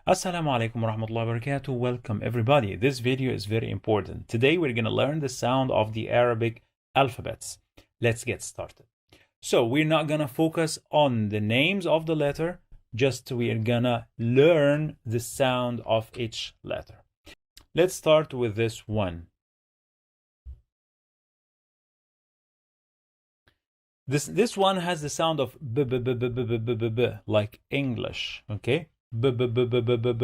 Assalamu alaikum wa rahmatullahi wa barakatuh. Welcome everybody. This video is very important. Today we're going to learn the sound of the Arabic alphabets. Let's get started. So we're not going to focus on the names of the letter, just we're going to learn the sound of each letter. Let's start with this one. This one has the sound of b, b, b, b, b, b, b, b, b, like English, okay? B, b, b, b, b, b,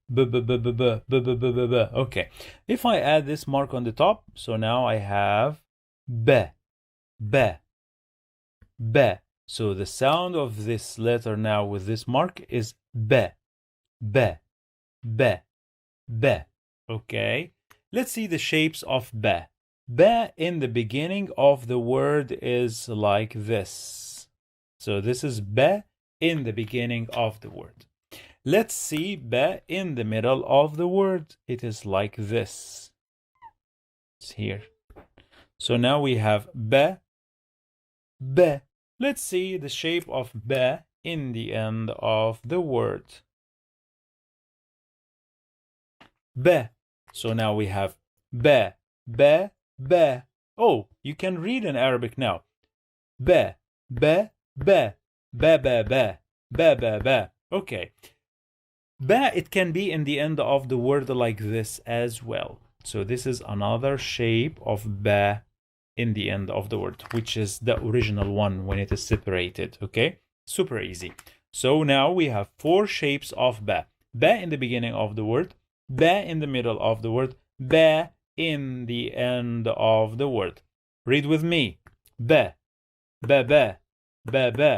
b, b, b. Okay, if I add this mark on the top, so now I have b, b, b. So the sound of this letter now with this mark is b, b, b, b. Okay, let's see the shapes of b. B in the beginning of the word is like this. So this is B in the beginning of the word. Let's see B in the middle of the word. It is like this. It's here. So now we have B, B. Let's see the shape of B in the end of the word. B. So now we have B, B, B. Oh, you can read in Arabic now. B, B, B, B, B, B, B, B, B. Okay. Ba, it can be in the end of the word like this as well. So this is another shape of ba in the end of the word, which is the original one when it is separated. Okay, super easy. So now we have four shapes of ba. Ba in the beginning of the word, ba in the middle of the word, ba in the end of the word. Read with me. Ba, ba, ba, ba, ba,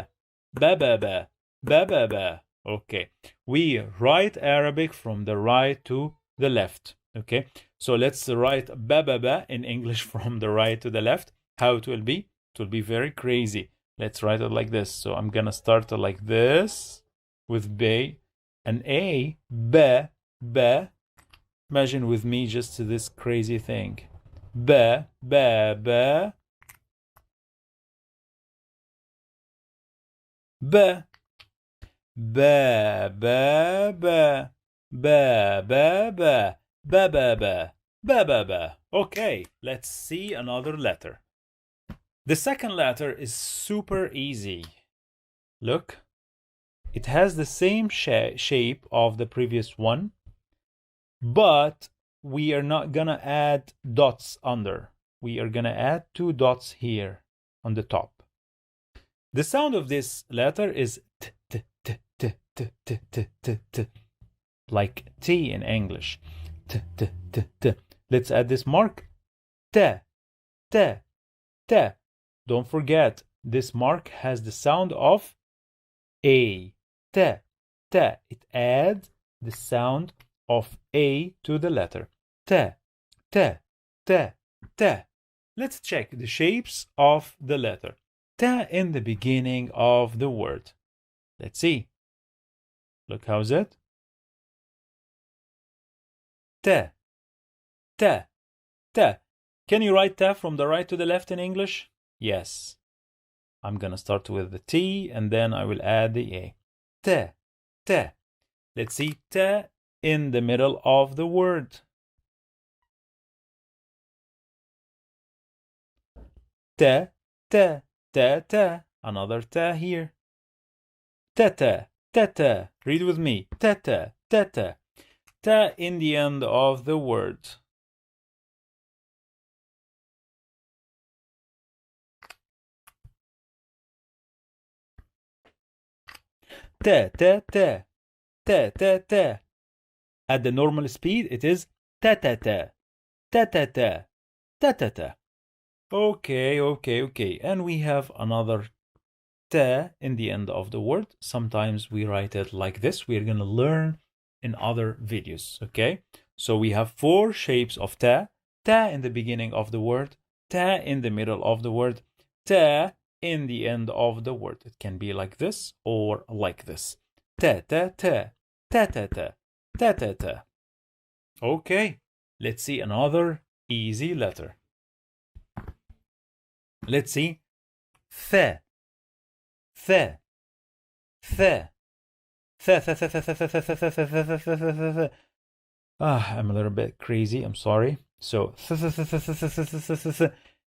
ba, ba, ba, ba, ba, ba. Okay, we write Arabic from the right to the left. Okay, so let's write ba ba ba in English from the right to the left. How it will be? It will be very crazy. Let's write it like this. So I'm gonna start like this with ba and a, ba, ba. Imagine with me just this crazy thing. Ba, ba, ba, ba. Ba, ba, ba, ba, ba, ba, ba, ba, ba, ba, ba, ba. Okay, let's see another letter. The second letter is super easy. Look, it has the same shape of the previous one, but we are not gonna add dots under. We are gonna add two dots here on the top. The sound of this letter is t, t, t, t, t, t, t, t, t, like T in English. T, t, t, t. Let's add this mark. T, t, t. Don't forget, this mark has the sound of A. T, t. It adds the sound of A to the letter. T, t, t, t. Let's check the shapes of the letter. T in the beginning of the word. Let's see. Look, how's it? T, T, T. Can you write T from the right to the left in English? Yes. I'm gonna start with the T and then I will add the A. T, T. Let's see T in the middle of the word. T, T, T, T. Another T here. T, T, T, T. Read with me. T, T, T, T. T in the end of the word. T, T, T, T, T, T. At the normal speed, it is ta ta ta, ta ta ta, ta ta ta. Okay, okay, okay. And we have another ta in the end of the word. Sometimes we write it like this. We're going to learn in other videos, okay? So we have four shapes of ta. Ta in the beginning of the word, ta in the middle of the word, ta in the end of the word. It can be like this or like this. Ta ta ta, ta ta ta, ta ta ta. Okay, let's see another easy letter. Let's see. Th, th, th, I'm a little bit crazy. I'm sorry. So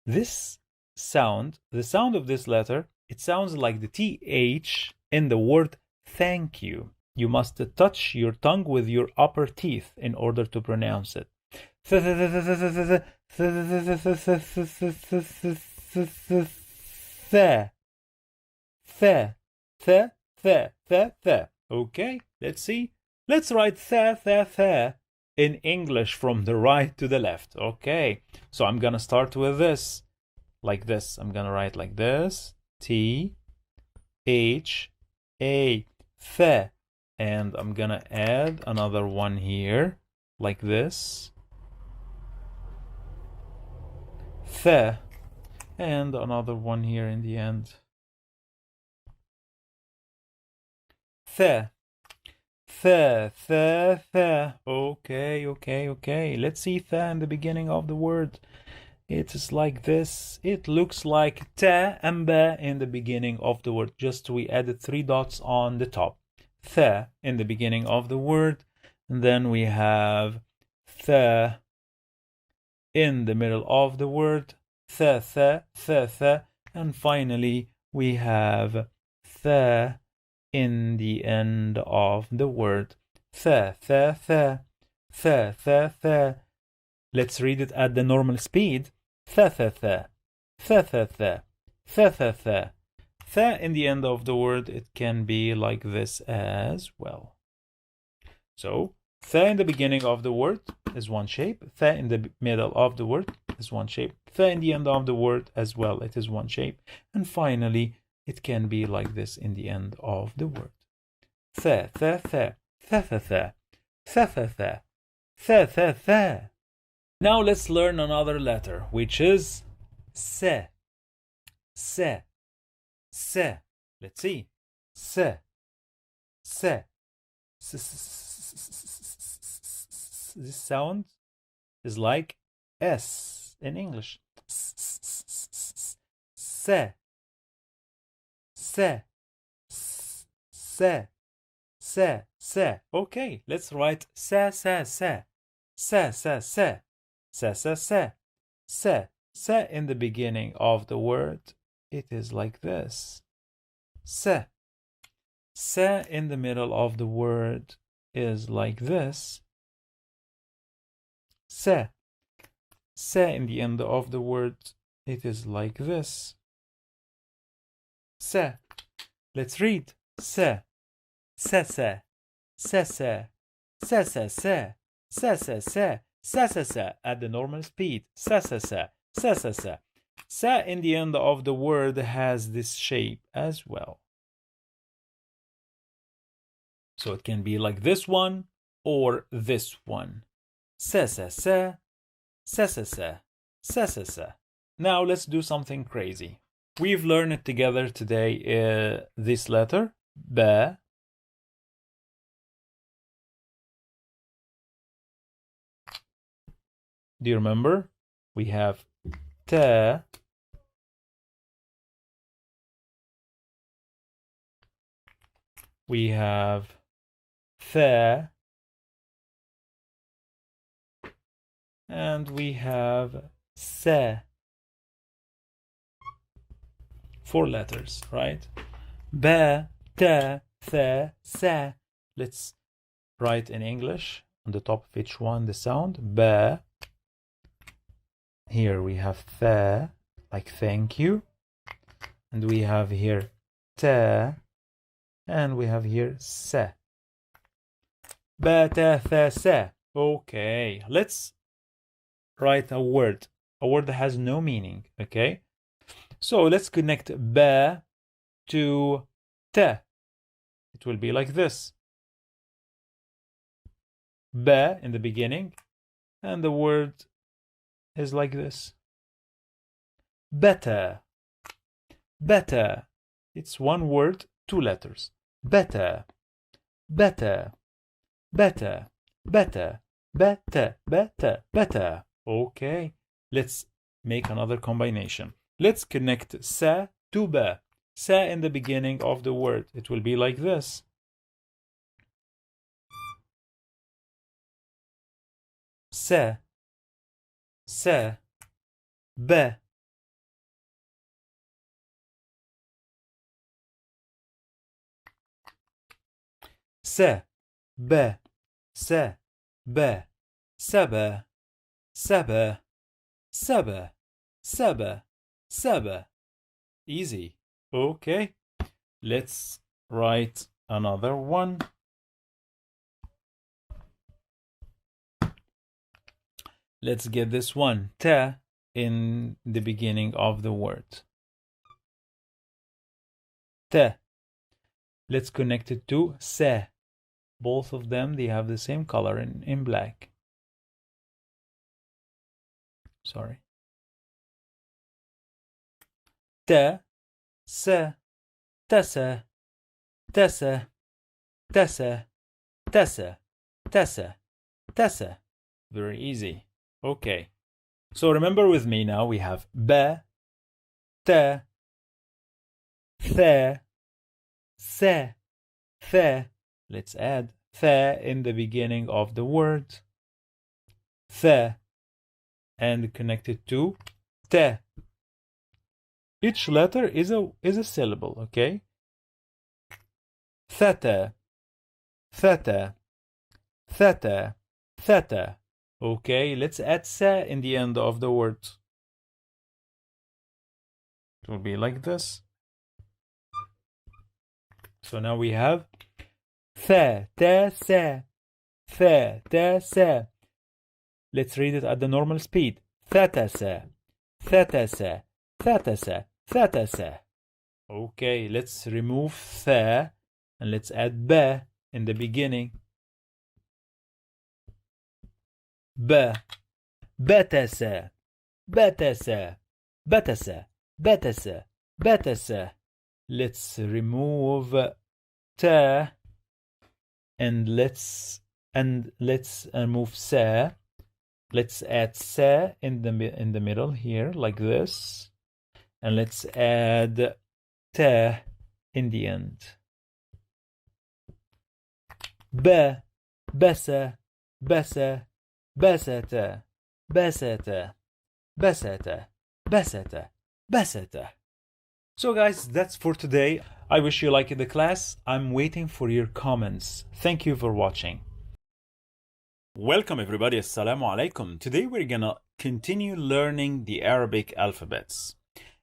this sound, the sound of this letter, it sounds like the TH in the word thank you. You must touch your tongue with your upper teeth in order to pronounce it. Okay, let's see. Let's write in English from the right to the left. Okay, so I'm gonna start with this, like this. I'm gonna write like this, T H A, th, and I'm gonna add another one here, like this, th, and another one here in the end, th. Okay. Let's see in the beginning of the word. It is like this. It looks like ta and ba in the beginning of the word. Just we added 3 dots on the top. Tha in the beginning of the word. And then we have tha in the middle of the word. Tha. And finally, we have tha in the end of the word. Tha. Let's read it at the normal speed. Tha. Tha in the end of the word, it can be like this as well. So, tha in the beginning of the word is one shape. Tha in the middle of the word is one shape. Tha in the end of the word as well, it is one shape. And finally, it can be like this in the end of the word. Tha. Now let's learn another letter, which is se. Se. Let's see. Se. This sound is like S in English. Se. Okay, let's write se. In the beginning of the word, it is like this. Se in the middle of the word is like this. Se in the end of the word, it is like this. Se. Let's read. Se at the normal speed. Se in the end of the word has this shape as well. So it can be like this one or this one. Se. Now let's do something crazy. We've learned it together today, this letter, ba. Do you remember? We have ta. We have tha. And we have se. 4 letters, right? Ba, ta, tha, sa. Let's write in English on the top of each one the sound. Ba. Here we have tha, like thank you. And we have here ta. And we have here sa. Ba, ta, tha, sa. Okay, let's write a word. A word that has no meaning, okay? So let's connect ba to ta. It will be like this. Ba in the beginning, and the word is like this. Better. It's one word, 2 letters. Better. Okay, let's make another combination. Let's connect sa to ba. Sa in the beginning of the word. It will be like this. se, se, be, se, be, se, be, sebe, sebe, sebe, sebe, sebe. Easy. Okay, let's write another one. Let's get this one. Te in the beginning of the word. Te. Let's connect it to se. Both of them, they have the same color in black. Sorry. Te, se, tese, tese, tese, tese, tese, tese. Very easy. Okay. So remember with me now, we have be, te, the, se, the. Let's add the in the beginning of the word. The. And connect it to te. Each letter is a syllable, okay? Theta, theta, theta, theta. Okay, let's add se in the end of the word. It will be like this. So now we have the, te, se, the, te, se. Let's read it at the normal speed. Theta, se, theta, se, theta, se, theta, se. Okay, let's remove the and let's add be in the beginning. Be, betese, betese, betese, betese, betese. Let's remove te and let's remove se. Let's add se in the middle here like this, and let's add te in the end. Be, bese, bese, besete, besete, besete, besete, besete. So guys, that's for today. I wish you liked the class. I'm waiting for your comments. Thank you for watching. Welcome everybody, assalamu alaikum. Today we're gonna continue learning the Arabic alphabets.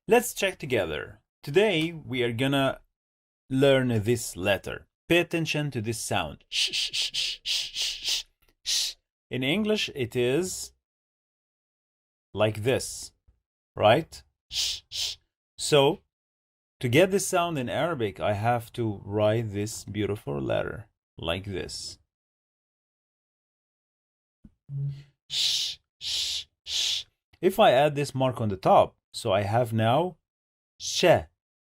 Let's check together. Today we are gonna learn this letter. Pay attention to this sound. Sh, sh, sh, sh, sh, sh, sh. In English it is like this, right? Sh, sh. So to get this sound in Arabic, I have to write this beautiful letter like this. Sh, sh, sh. If I add this mark on the top, so I have now sh,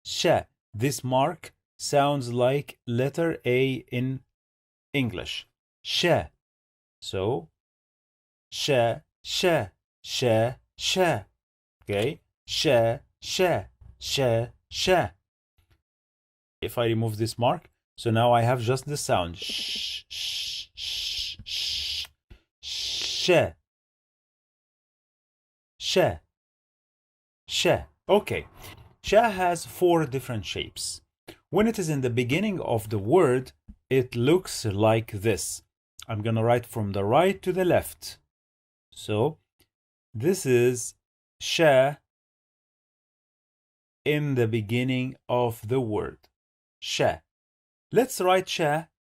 sh. This mark sounds like letter A in English. Sh. So sh, sh, sh, sh. Okay? Sh, sh, sh, sh. If I remove this mark, so now I have just the sound sh, sh, sh, sh. Sh. Sh. Sh. Okay. Sh has 4 different shapes. When it is in the beginning of the word, it looks like this. I'm gonna write from the right to the left. So this is sh in the beginning of the word. Sh. Let's write sh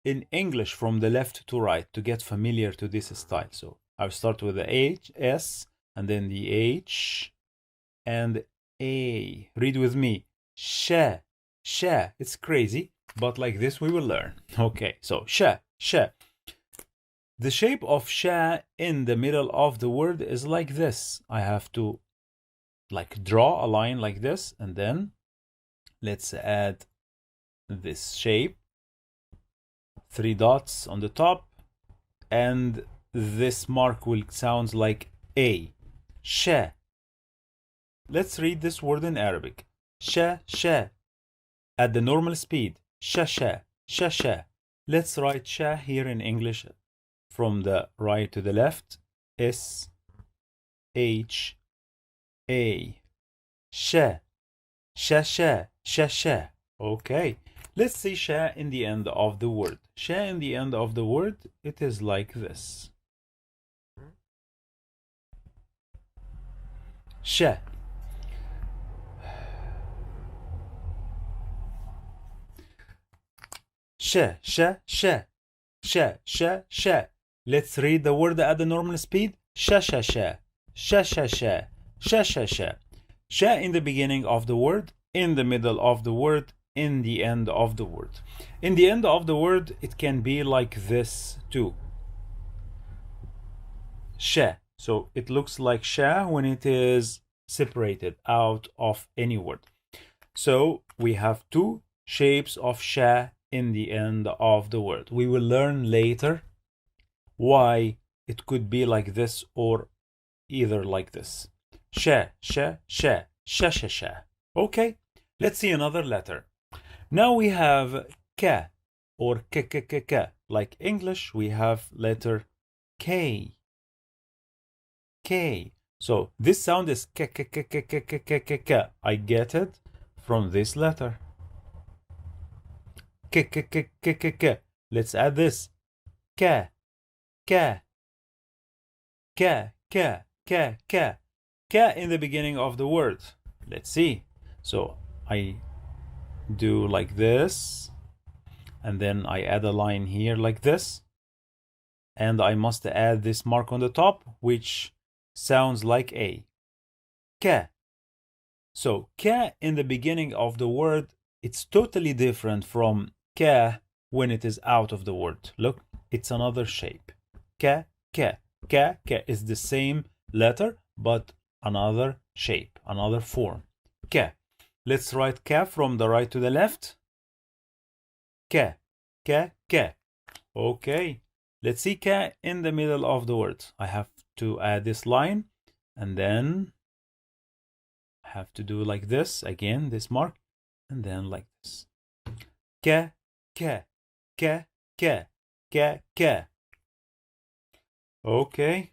in English from the left to right to get familiar to this style. So I'll start with the H, S, and then the H and A. Read with me. Sh, sh. It's crazy, but like this we will learn. Okay, so sh, sh. The shape of sh in the middle of the word is like this. I have to like draw a line like this, and then let's add this shape. 3 dots on the top, and this mark will sound like A. Sh. Let's read this word in Arabic. Sh, sh. At the normal speed. Sh, sh, sh, sh. Let's write sh here in English from the right to the left. S H A. Sha. Sha sha. Sha sha. Okay. Let's see sha in the end of the word. Sha in the end of the word, it is like this. Sha. Sha, sha, sha. Sha, sha, sha. Let's read the word at the normal speed. Sha, sha, sha. Sha, sha, sha. Sha, sha, sha. Sha in the beginning of the word, in the middle of the word, in the end of the word. In the end of the word, it can be like this too. Sha. So it looks like sha when it is separated out of any word. So we have two shapes of sha in the end of the word. We will learn later why it could be like this or either like this. Sha, sha, sha, sha, sha, sha. Okay, let's see another letter. Now we have ka or k, k, k, k. Like English, we have letter K. K. So this sound is k, k, k, k, k, k, k, k, k. I get it from this letter. K, k, k, k, k, k. Let's add this. K, K, K, K, K, K. K in the beginning of the word. Let's see. So I do like this, and then I add a line here like this, and I must add this mark on the top, which sounds like A. K. So K in the beginning of the word, it's totally different from K when it is out of the word. Look, it's another shape. K, K, K, K is the same letter, but another shape, another form. K. Let's write K from the right to the left. K, K, K. Okay. Let's see K in the middle of the word. I have to add this line, and then I have to do like this, again, this mark, and then like this. K, K, K, K, K, K. Okay.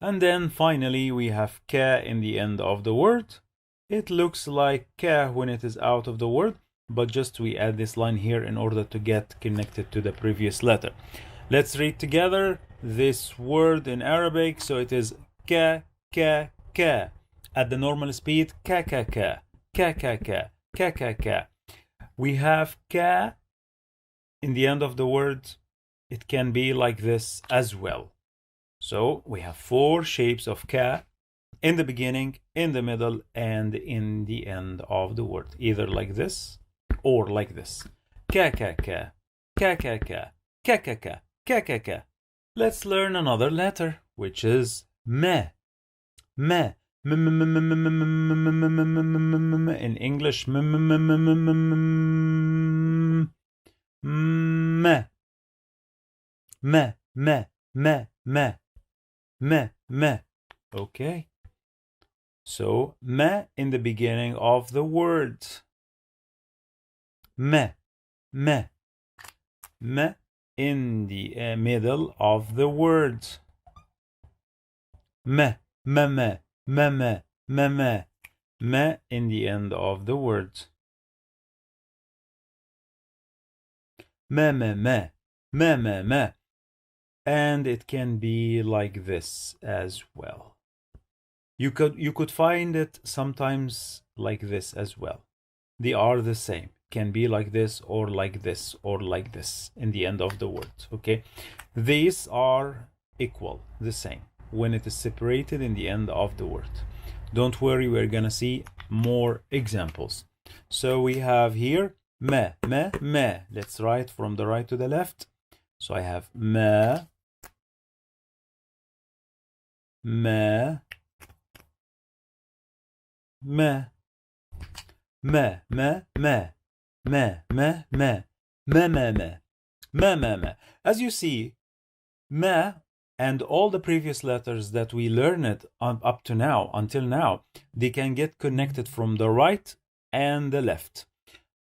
And then finally we have K in the end of the word. It looks like K when it is out of the word, but just we add this line here in order to get connected to the previous letter. Let's read together this word in Arabic. So it is K, K, K. At the normal speed, K, K, K, K, K, K, K, K, K. We have K in the end of the word. It can be like this as well. So we have four shapes of K in the beginning, in the middle, and in the end of the word. Either like this or like this. K, K, K, K, K, K, K, K, K, K, K, K. Let's learn another letter, which is me. Me. In English, me. Me. Okay. So, me in the beginning of the word. Me. Me in the middle of the word. Me in the end of the word. Me. And it can be like this as well. You could find it sometimes like this as well. They are the same. Can be like this or like this or like this in the end of the word. Okay, these are equal, the same when it is separated in the end of the word. Don't worry, we're gonna see more examples. So we have here me. Let's write from the right to the left. So I have me. As you see, me and all the previous letters that we learned up to now, until now, they can get connected from the right and the left.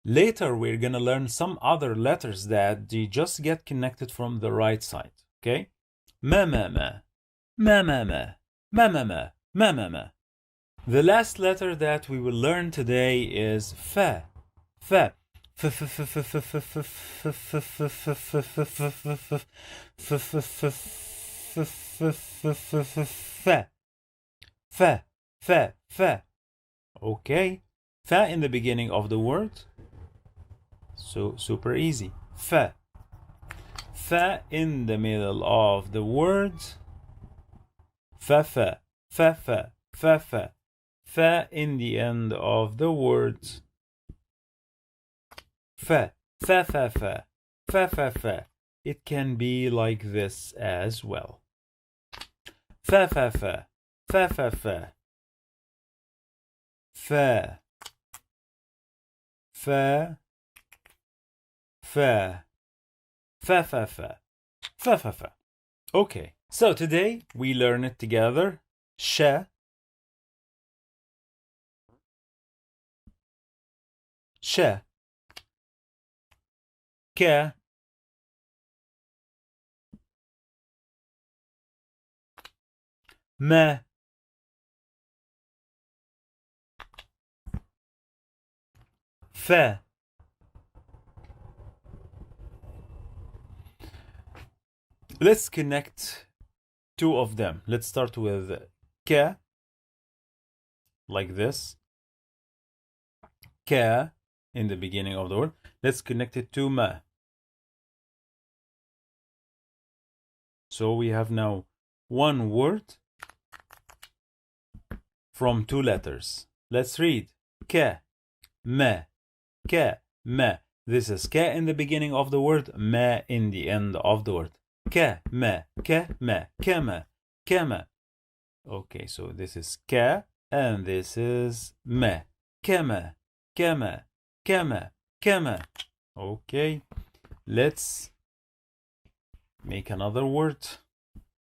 Later, we're going to learn some other letters that they just get connected from the right side. Okay? Ma ma ma. Ma ma ma. Ma ma ma. Ma ma ma. The last letter that we will learn today is fa. Fa. Fa fa fa fa fa fa fa fa fa fa fa fa fa fa fa fa fa fa. Okay. Fa in the beginning of the word. So super easy. Fa. Fa in the middle of the word. Fa fa. Fa fa. Fa fa. Fa in the end of the word. Fa. Fa fa fa. Fa fa fa. It can be like this as well. Fa fa fa. Fa fa fa. Fa. Fa. Fa. Fa fa fa. Fa fa fa. Okay, so today we learn it together. Sha. Sha. Ka. Ma. Fa. Let's connect two of them. Let's start with ka, like this. Ka in the beginning of the word. Let's connect it to ma. So we have now one word from two letters. Let's read. Ka, ma, ka, ma. This is ka in the beginning of the word, ma in the end of the word. Ka, ma, ka, ma, kama, kama. Okay, so this is ka and this is ma. Kama, kama, kama, kama. Okay, let's make another word.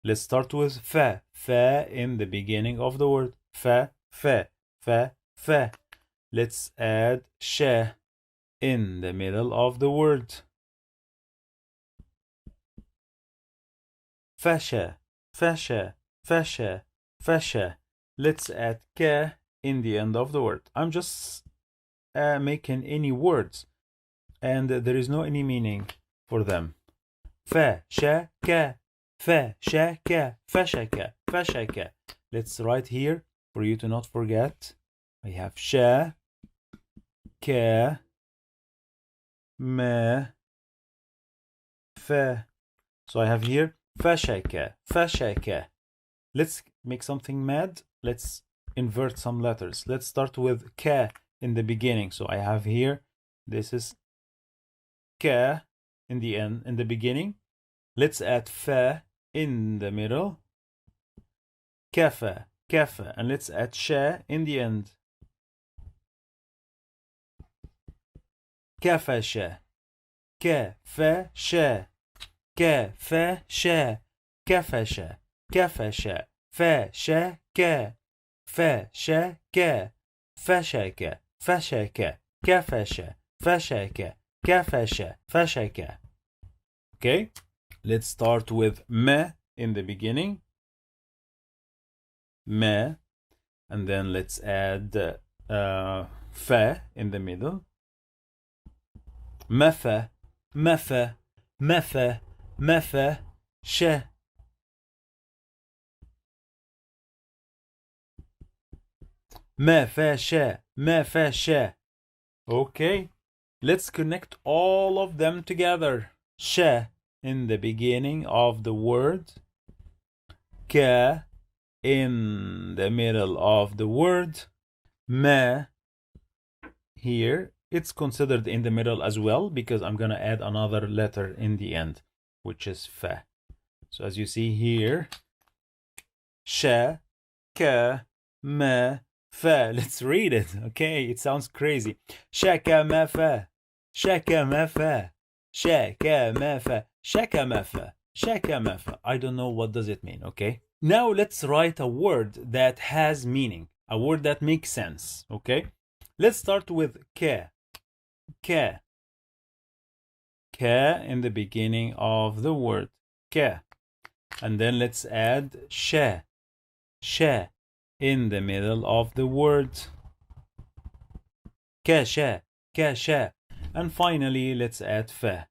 Let's start with fa. Fa in the beginning of the word. Fa, fa, fa, fa. Let's add sha in the middle of the word. Fascia, fascia, fascia, fascia. Let's add ka in the end of the word. I'm just making any words and there is no any meaning for them. Fa, sha, ka, fa, sha, ka, fascia, ka, fascia, ka. Let's write here for you to not forget. I have sha, ka, ma, fa. So I have here fashaka, fashaka. Let's make something mad. Let's invert some letters. Let's start with ka in the beginning. So I have here, this is ka in the end, in the beginning. Let's add fa in the middle. Kafa, kafa. And let's add sha in the end. Kafasha, kafasha. Ka, fa, sha, kafasha, kafasha, fa, sha, ka, fa, sha, ka, fashaka, fashaka, kafasha, fashaka, kafasha, fashaka. Okay, let's start with ma in the beginning. Ma, and then let's add fa in the middle. Mafa, mafa, mafa. Mafa, sha. Mafa, sha. Mafa, sha. Okay, let's connect all of them together. Sha in the beginning of the word. Ka in the middle of the word. Ma here. It's considered in the middle as well because I'm going to add another letter in the end, which is fa. So as you see here, sha, ka, ma, fa. Let's read it. Okay, it sounds crazy. Shaka ma fa, shaka ma fa, shaka ma fa, shaka ma fa, shaka ma fa. I don't know what does it mean. Okay, now let's write a word that has meaning, a word that makes sense. Okay, let's start with ka. Ka. Ka in the beginning of the word. Ka. And then let's add sh, sh in the middle of the word. Kasha, kasha. And finally, let's add fa.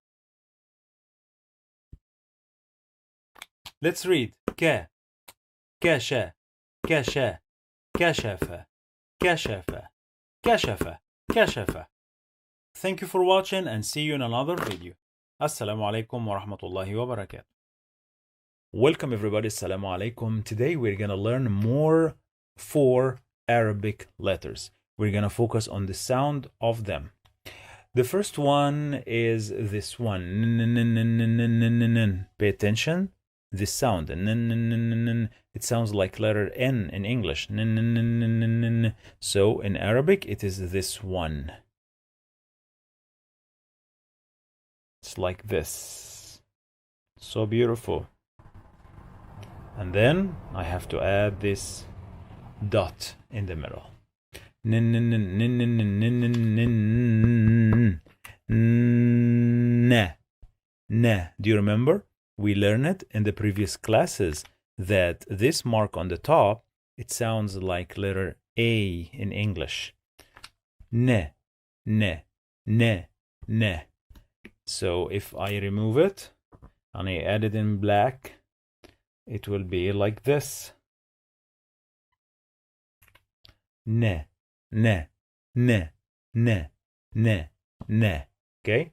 Let's read ka, kasha, kasha, kashafa, kashafa, kashafa, kashafa. Thank you for watching and see you in another video. Assalamu alaikum wa rahmatullahi wa barakatuh. Welcome everybody, assalamu alaikum. Today we're gonna learn more 4 Arabic letters. We're gonna focus on the sound of them. The first one is this one. Pay attention. This sound. It sounds like letter N in English. So in Arabic it is this one. It's like this. So beautiful. And then I have to add this dot in the middle. Do you remember? We learned it in the previous classes that this mark on the top, it sounds like letter A in English. Ne. So if I remove it and I add it in black, it will be like this. Ne. Okay?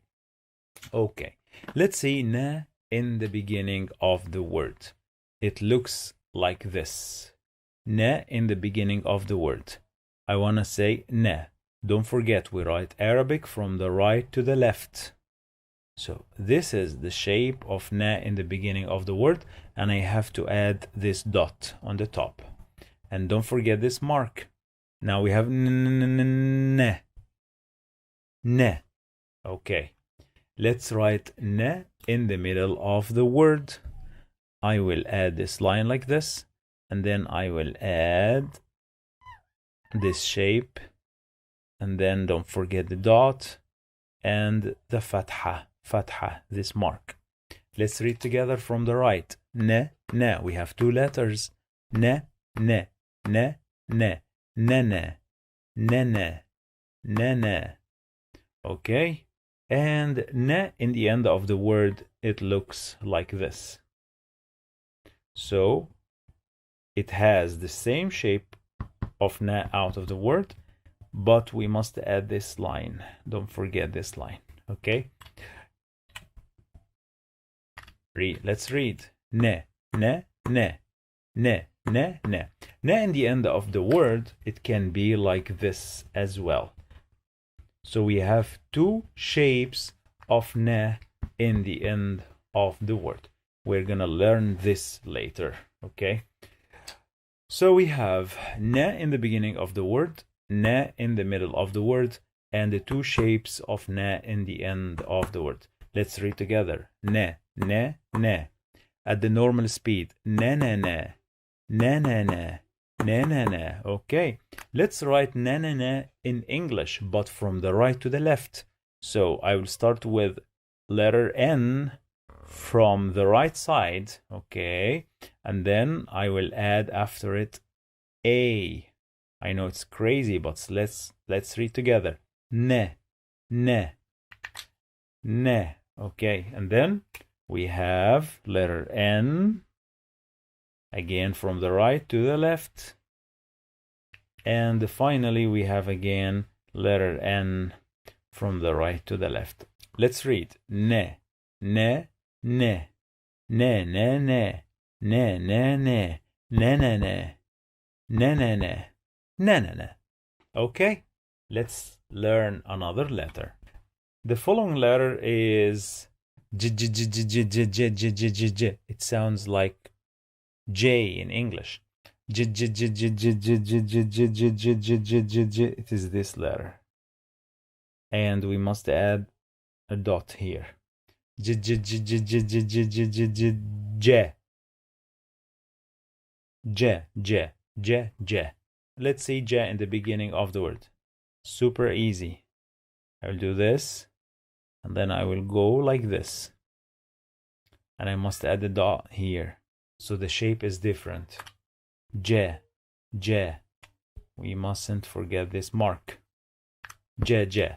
Okay. Let's see na in the beginning of the word. It looks like this. Na in the beginning of the word. I want to say na. Don't forget, we write Arabic from the right to the left. So this is the shape of na in the beginning of the word, and I have to add this dot on the top. And don't forget this mark. Now we have ne. Okay. Let's write ne in the middle of the word. I will add this line like this, and then I will add this shape, and then don't forget the dot and the fatha, this mark. Let's read together from the right. Ne. We have 2 letters. Ne. Nene. Okay. And na in the end of the word, it looks like this. So it has the same shape of na out of the word, but we must add this line. Don't forget this line. Okay. Let's read. Ne. Na in the end of the word, it can be like this as well. So we have 2 shapes of na in the end of the word. We're gonna learn this later, okay? So we have na in the beginning of the word, na in the middle of the word, and the 2 shapes of na in the end of the word. Let's read together. Na. At the normal speed. Na. Okay, let's write na in English, but from the right to the left. So I will start with letter N from the right side, okay, and then I will add after it A. I know it's crazy, but let's read together. Ne. Okay, and then we have letter N. Again from the right to the left. And finally we have again letter N from the right to the left. Let's read. Ne. Okay, let's learn another letter. The following letter is J. It sounds like J in English. It is this letter. And we must add a dot here. J. Let's say J in the beginning of the word. Super easy. I will do this, and then I will go like this. And I must add a dot here. so the shape is different. J, J. We mustn't forget this mark. J, J.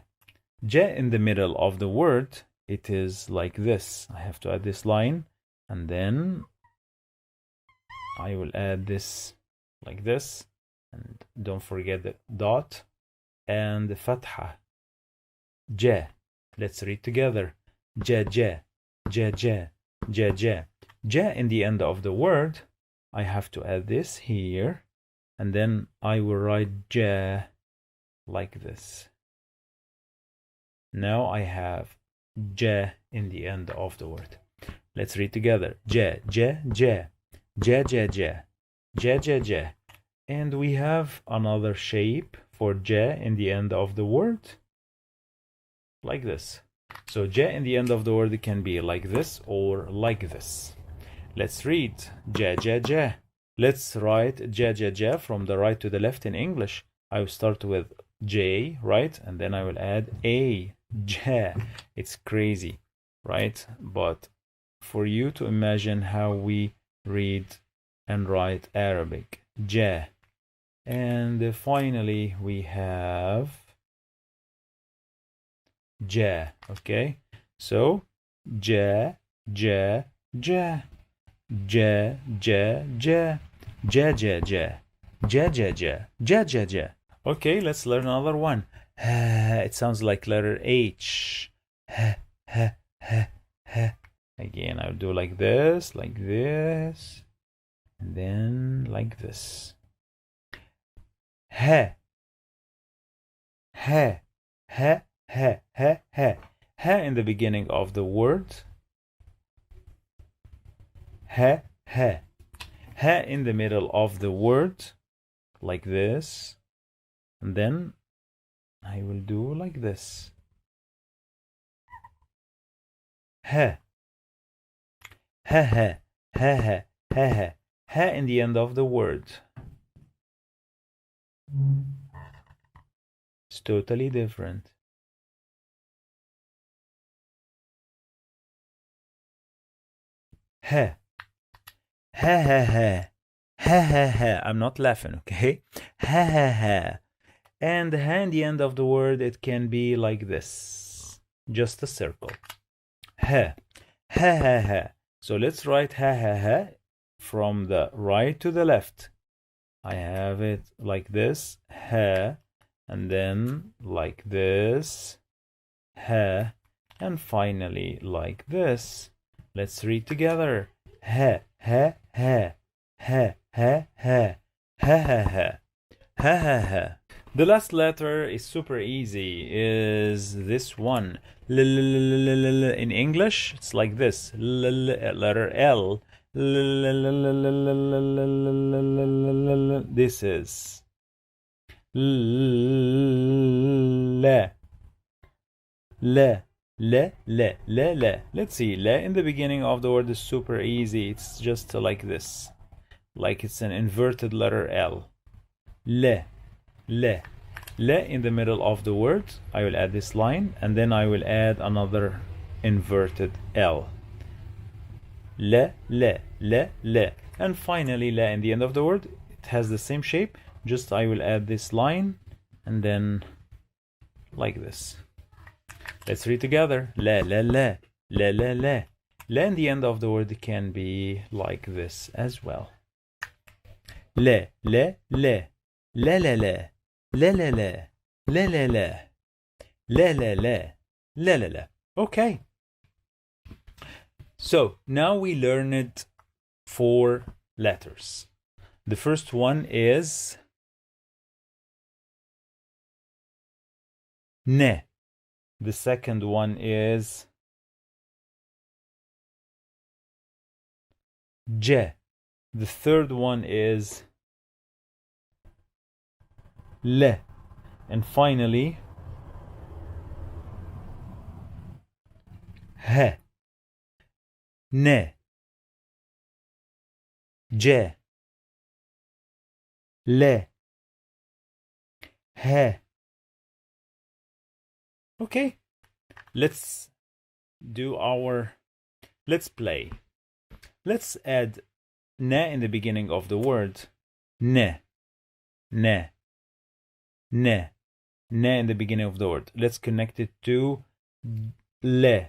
J in the middle of the word, it is like this. I have to add this line, and then I will add this like this, and don't forget the dot and the fatha. J. Let's read together. J, J, J, J, J, J. J in the end of the word, I have to add this here, and then I will write J like this. Now I have J in the end of the word. Let's read together. J, J, J, J, J, J, J, J, J. And we have another shape for J in the end of the word, like this. So J in the end of the word can be like this or like this. Let's read J, J, J. Let's write J, J, J from the right to the left in English. I will start with J, right? And then I will add A, J. It's crazy, right? But for you to imagine how we read and write Arabic, J. And finally we have J, okay? So J, J, J. J, J, J, J, J, J, J, J, J, J, J, J. Okay, let's learn another one. It sounds like letter H. Again, I'll do like this, and then like this. H, H, H, H, H, H. H in the beginning of the word. H, H. H in the middle of the word, like this. And then I will do like this. H. H, H, H, H, H, H in the end of the word. It's totally different. H. Ha ha ha. Ha ha ha. I'm not laughing, okay? Ha ha ha. And the ha in the end of the word, it can be like this. Just a circle. Ha. Ha ha ha. So let's write ha ha ha from the right to the left. I have it like this. Ha. And then like this. Ha. And finally like this. Let's read together. Ha. Ha, ha, ha, ha, ha, ha, ha, ha, ha, ha, ha. The last letter is super easy, is this one. In English, it's like this. Letter L. This is la. La. Le, le, le, le. Let's see. Le in the beginning of the word is super easy. It's just like this. Like it's an inverted letter L. Le, le. Le in the middle of the word. I will add this line. And then I will add another inverted L. Le, le, le, le. And finally, le in the end of the word. It has the same shape. Just I will add this line. And then like this. Let's read together. La, la, la, la, la, la. La in the end of the word can be like this as well. La, la, la, la, la, la, la, la, la, la, la, la, la, la, la, la, la, la. Okay. So now we learned 4 letters. The first one is ne. The second one is J. The third one is Le. And finally, H. Ne. J. Le. H. Okay, let's play. Let's add ne in the beginning of the word. Ne, ne, ne, ne in the beginning of the word. Let's connect it to le,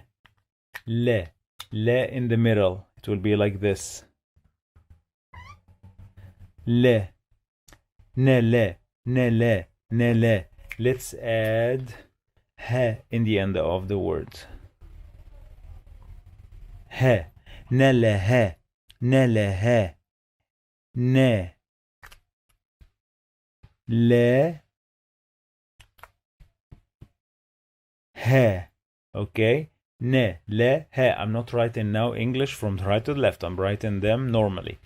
le, le in the middle. It will be like this. Le, ne le, ne le, ne le. Let's add he in the end of the word. He, ne le he, ne le he, ne, le, he. Okay, ne, le, he. I'm not writing now English from right to left. I'm writing them normally.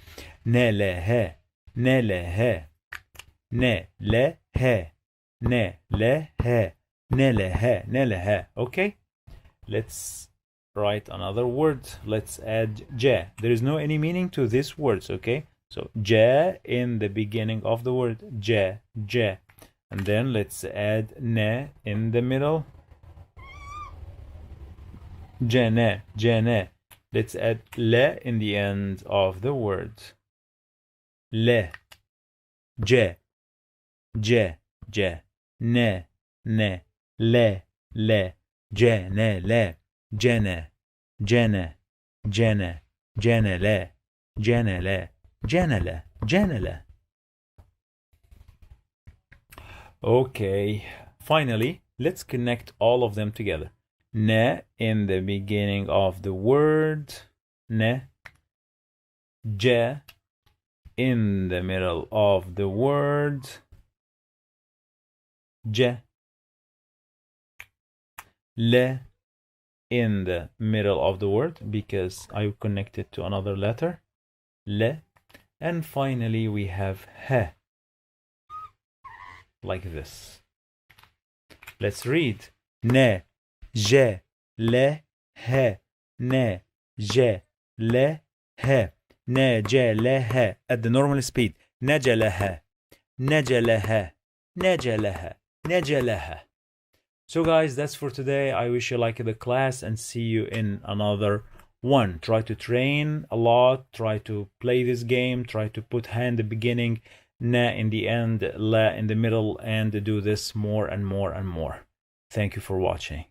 Ne le he, ne le he, ne le he, ne le he, ne le he, ne le he. Okay, let's write another word. Let's add ja. There is no any meaning to these words. Okay, so ja in the beginning of the word. Ja, ja. And then let's add ne in the middle. Jene, jene. Let's add le in the end of the word. Le, je, je, je, ne, ne, le, le, jene, le, jene, jene, jene, jenele, jenele, jenele, jenele. Okay, finally, let's connect all of them together. Ne in the beginning of the word. Ne. Je in the middle of the word. Je. Le in the middle of the word because I connect it to another letter. Le. And finally we have he. Like this. Let's read. Ne. Je, le, he, ne, je, le, he, ne, je, le, he. At the normal speed. Najalaha, najalaha, najalaha, najalaha. So guys, that's for today. I wish you liked the class and see you in another one. Try to train a lot. Try to play this game. Try to put ha in the beginning, na in the end, la in the middle, and do this more and more and more. Thank you for watching.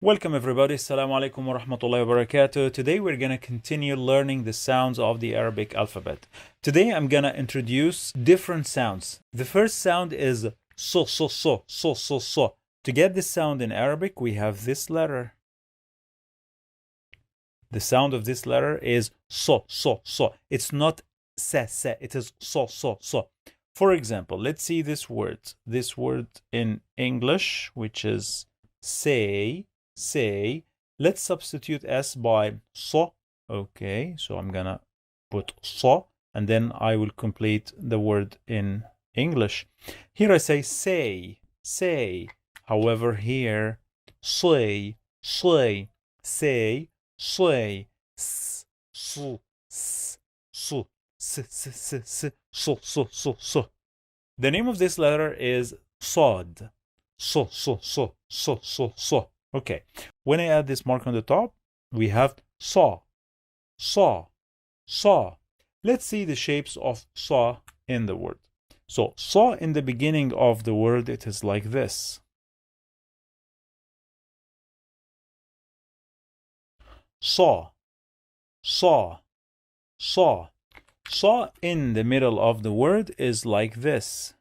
Welcome everybody. Assalamu alaikum wa rahmatullahi wa barakatuh. Today we're going to continue learning the sounds of the Arabic alphabet. Today I'm going to introduce different sounds. The first sound is so, so, so, so, so, so. To get this sound in Arabic, we have this letter. The sound of this letter is so, so, so. It's not se, se. It is so, so, so. For example, let's see this word. This word in English, which is say. Say, let's substitute s by so. Okay, so I'm gonna put so and then I will complete the word in English. Here I say say, say. However, here say, say, say, say, s, su, s, su, s, s, s, s, so, so, so, so. The name of this letter is Sod. So, so, so, so, so, so. Okay, when I add this mark on the top, we have saw, saw, saw. Let's see the shapes of saw in the word. So, saw in the beginning of the word, it is like this. Saw, saw, saw. Saw in the middle of the word is like this.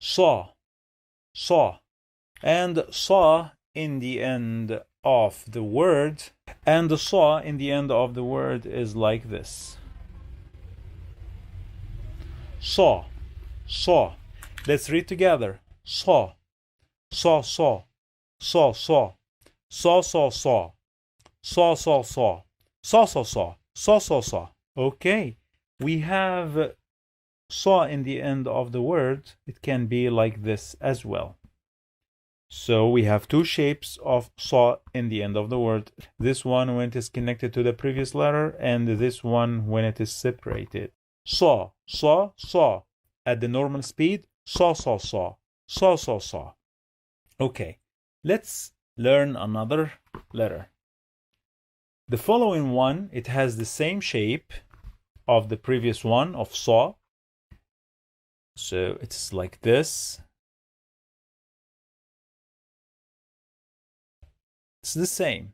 Saw, saw, and saw in the end of the word, and the saw in the end of the word is like this. Saw, saw. Let's read together. Saw, saw, saw, saw, saw, saw, saw, saw, saw, saw, saw, saw, saw, saw, saw, saw, saw. Okay, we have saw in the end of the word. It can be like this as well. So we have two shapes of saw in the end of the word. This one when it is connected to the previous letter, and this one when it is separated. Saw, saw, saw. At the normal speed, saw, saw, saw, saw, saw, saw. Okay, let's learn another letter. The following one, it has the same shape of the previous one of saw. So it's like this. It's the same.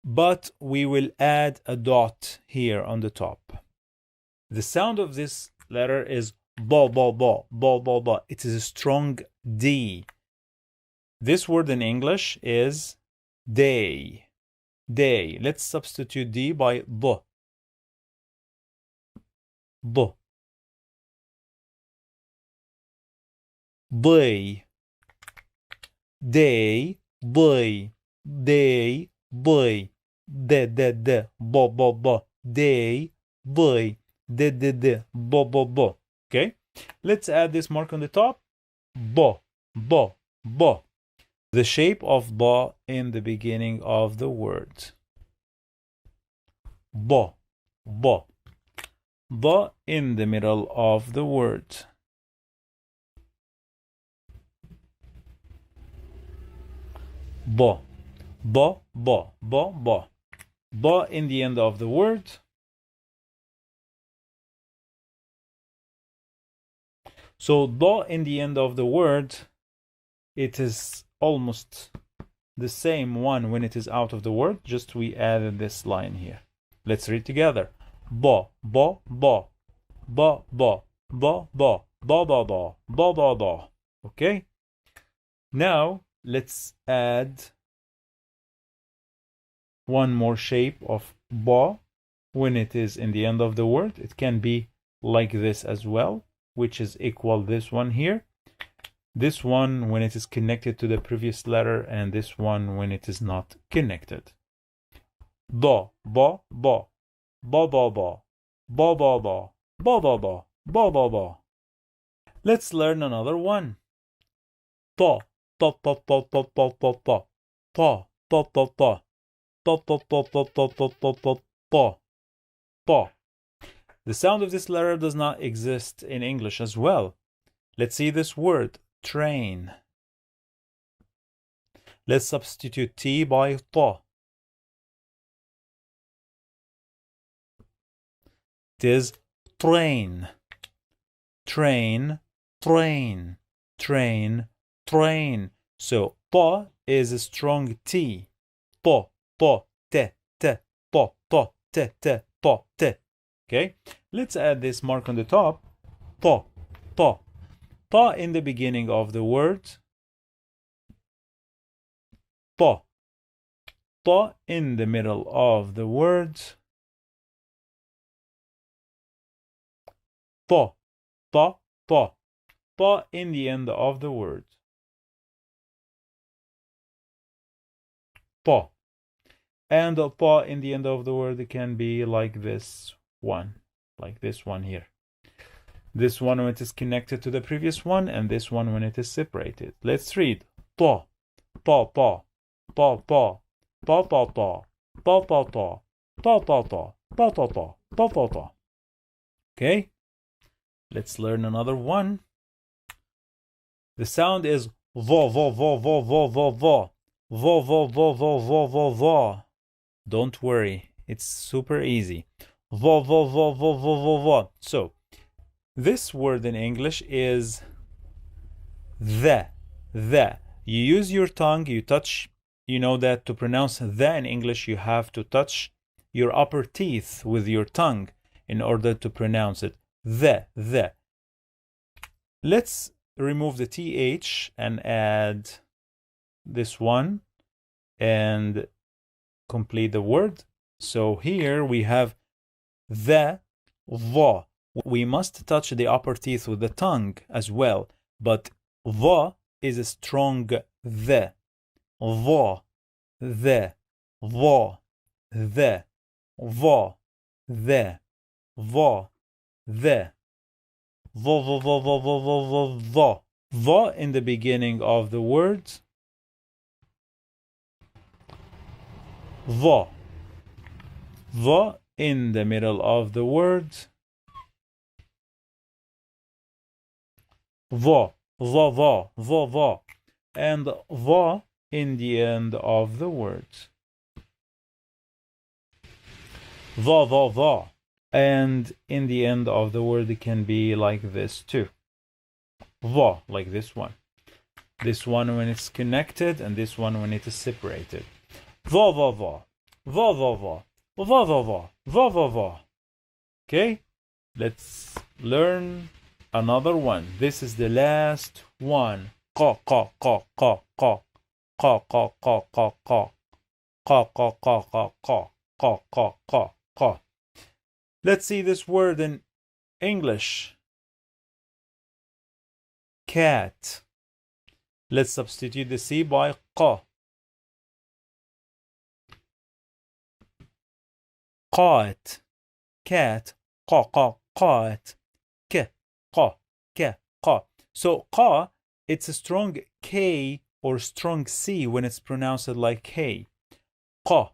But we will add a dot here on the top. The sound of this letter is ba, ba, ba, ba, ba, ba. It is a strong D. This word in English is day. Day. Let's substitute D by B. B. Day. Day. Day. Day. Day. D, d, d. Ba, ba, ba. Day. Day. D, d, d. Ba, ba, ba. Okay? Let's add this mark on the top. Ba. Ba. Ba. The shape of ba in the beginning of the word. Ba. Ba. Ba in the middle of the word. Ba. Ba, ba, ba, ba. Ba in the end of the word. So ba in the end of the word, it is almost the same one when it is out of the word, just we added this line here. Let's read together. Ba, ba, ba. Ba, ba, ba, ba, ba, ba, ba, ba, ba, ba. Okay? Now, let's add one more shape of ba when it is in the end of the word. It can be like this as well, which is equal this one here. This one when it is connected to the previous letter, and this one when it is not connected. Ba, ba, ba, ba, ba, ba, ba, ba, ba, ba, ba, ba, ba, ba, ba. Let's learn another one. Pa, pa, pa, pa, pa, pa, pa, pa, pa, pa, pa, pa. Pa, pa, pa, pa, pa, pa, pa, pa, pa, pa. The sound of this letter does not exist in English as well. Let's see this word, train. Let's substitute T by ta. It is train. Train, train, train, train. So pa is a strong T. Pa, pa, te, te, pa, pa, te, te, pa, te. Okay, let's add this mark on the top. Pa, pa. Pa in the beginning of the word. Pa. Pa in the middle of the word. Pa, pa, pa. Pa in the end of the word. Pa. And the pa in the end of the word can be like this one. Like this one here. This one when it is connected to the previous one, and this one when it is separated. Let's read. Pa, pa, pa, pa, pa, pa, pa, pa, pa, pa, pa, pa, pa, pa, pa, pa, pa, pa, pa, pa. Okay? Let's learn another one. The sound is va, va, va, va, va, va, va. Va, va, va, va, va, va, va. Don't worry, it's super easy. Va, va, va, va, va, va, va. So, this word in English is the. You use your tongue, you touch, you know that to pronounce the in English, you have to touch your upper teeth with your tongue in order to pronounce it. The. Let's remove the TH and add this one and complete the word. So here we have the, va. We must touch the upper teeth with the tongue as well, but va is a strong the. Va, the, va, the, va, the, va, the. Va, va, va, va, va, va, va, va. Va in the beginning of the word. Va. Va in the middle of the word. Va, va, va, va, va. And va in the end of the word. Va. And in the end of the word, it can be like this too. Va, like this one. This one when it's connected, and this one when it is separated. Va. Va. Okay, let's learn another one. This is the last one. Qa. Let's see this word in English. Cat. Let's substitute the C by qa. Qat. Cat. Qat. Qa. So qa, it's a strong K or strong C when it's pronounced like K. Qa.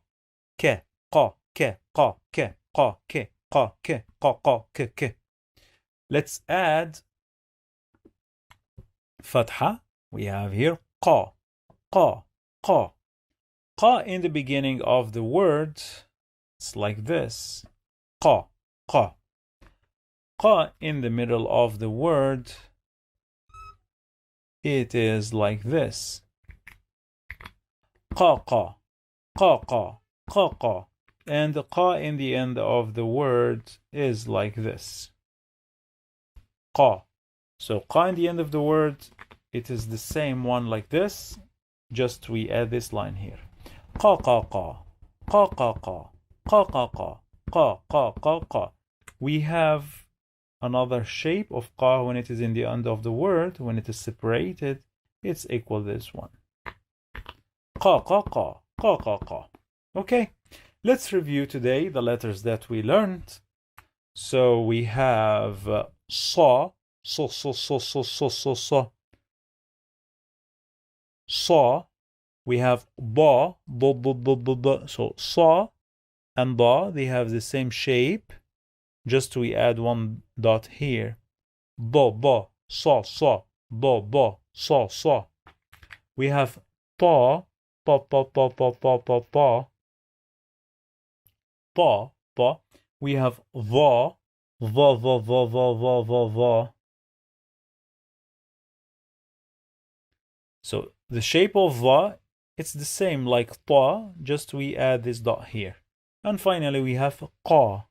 Ke. Qa. Ke. Qa. Ke. Qa. Ke. Qa. Ke. Qa. Qa. Ke. Let's add fatha. We have here qa. Qa in the beginning of the word, it's like this. Qa. Qa in the middle of the word, it is like this. Qa. And the qa in the end of the word is like this. Qa. So qa in the end of the word, it is the same one like this, just we add this line here. Qa. We have another shape of qa when it is in the end of the word. When it is separated, it's equal to this one. Qa. Okay, let's review today the letters that we learned. So we have sa. Sa. We have ba. So sa and ba, they have the same shape. Just we add one dot here. Ba. Sa. Ba. Sa. We have pa. Pa. We have va. Va. So the shape of va, it's the same like ta, just we add this dot here. And finally we have qa.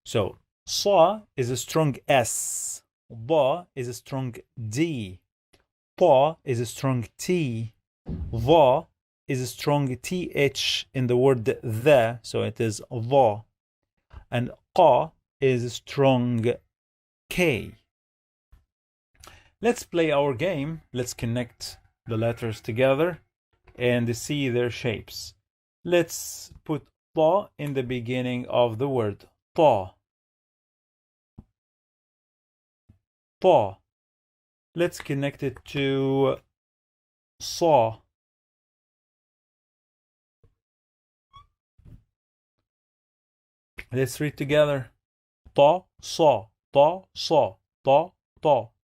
So sa is a strong S, ba is a strong D, pa is a strong T, va is a strong TH in the word the, so it is va, and qa is a strong K. Let's play our game. Let's connect the letters together and see their shapes. Let's put ta in the beginning of the word. Ta. Let's connect it to sa. Let's read together. Ta, sa. Ta, sa. Ta, sa.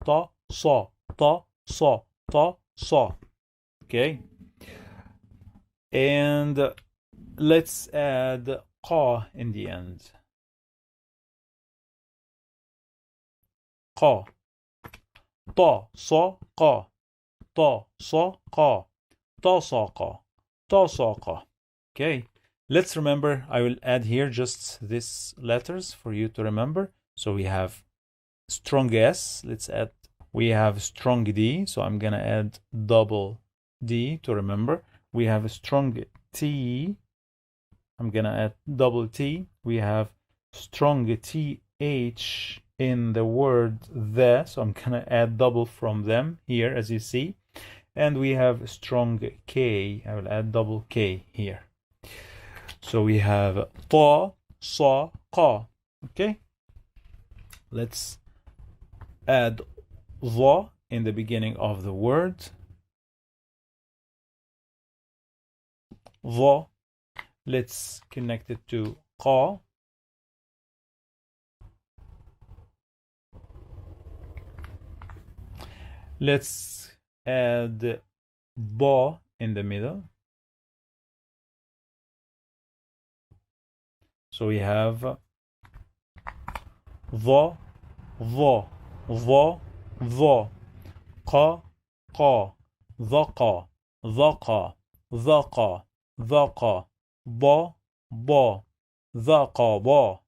Ta, sa. Ta, sa. Okay. And let's add qa in the end. Qa. Ta, sa, qa. Ta, sa, qa. Ta, sa, qa. Ta, sa, qa. Okay. Let's remember, I will add here just these letters for you to remember. So we have strong S. Let's add, we have strong D. So I'm going to add double D to remember. We have a strong T. I'm going to add double T. We have strong TH in the word the. So I'm going to add double from them here, as you see. And we have strong K. I will add double K here. So we have ta, sa, qa. Okay. Let's add va in the beginning of the word. Va. Let's connect it to qa. Let's add Ba in the middle. So we have va, va, va, va, qa, qa, dhaqa, dhaqa, dhaqa, dhaqa, ba, ba, dhaqa, ba,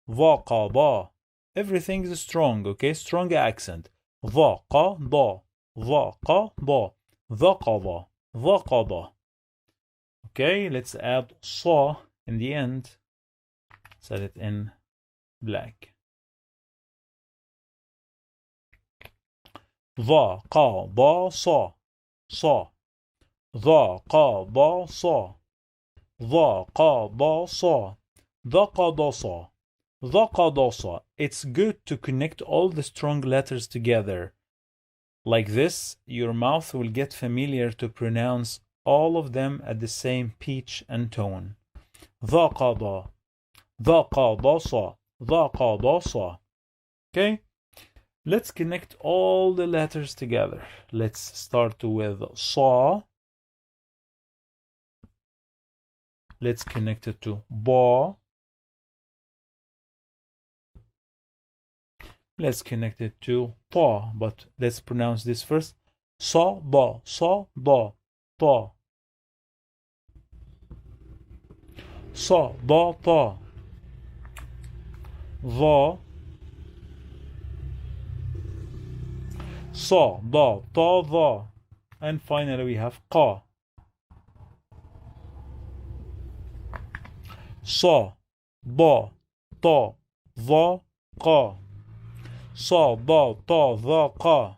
vaqa, ba. Everything is strong, okay? Strong accent. Dhaqa, da, dhaqa, ba, dhaqa, ba, dhaqa, ba. Okay, let's add sa in the end. Set it in black. Dha, qa, ba, sa, sa. Dha, qa, ba, sa. Dha, qa, ba, sa. Dha, qa, da, sa. Dha, qa, da, sa. It's good to connect all the strong letters together. Like this, your mouth will get familiar to pronounce all of them at the same pitch and tone. Dha, qa, da. Dha, qa, da, sa. Dha, qa, da, sa. Okay? Let's connect all the letters together. Let's start with sa. Let's connect it to ba. Let's connect it to ta, but let's pronounce this first. Sa, ba, ta. Sa, da, ta. Va. Sa, da, ta, va. And finally we have qa. Sa, ba, ta, va, qa. Sa, ba, ta, va, qa.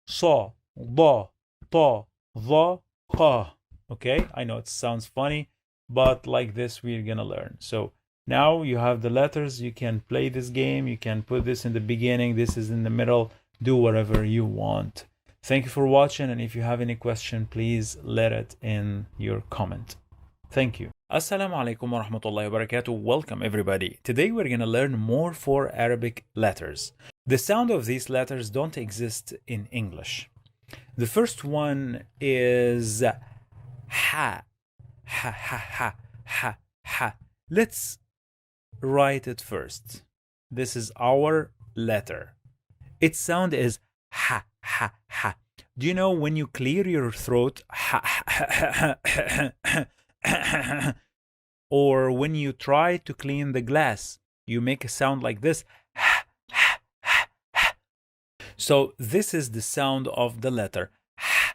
Sa, ba, ta, va, qa. Okay, I know it sounds funny, but like this we're gonna learn. So now you have the letters. You can play this game. You can put this in the beginning. This is in the middle. Do whatever you want. Thank you for watching, and if you have any question, please let it in your comment. Thank you. Assalamu alaikum wa rahmatullahi wa barakatuh. Welcome everybody. Today we're going to learn more 4 Arabic letters. The sound of these letters don't exist in English. The first one is ha. Ha, ha, ha, ha, ha. Let's write it first. This is our letter. Its sound is ha, ha, ha. Do you know when you clear your throat, ha, ha, ha, ha, or when you try to clean the glass, you make a sound like this. So this is the sound of the letter ha.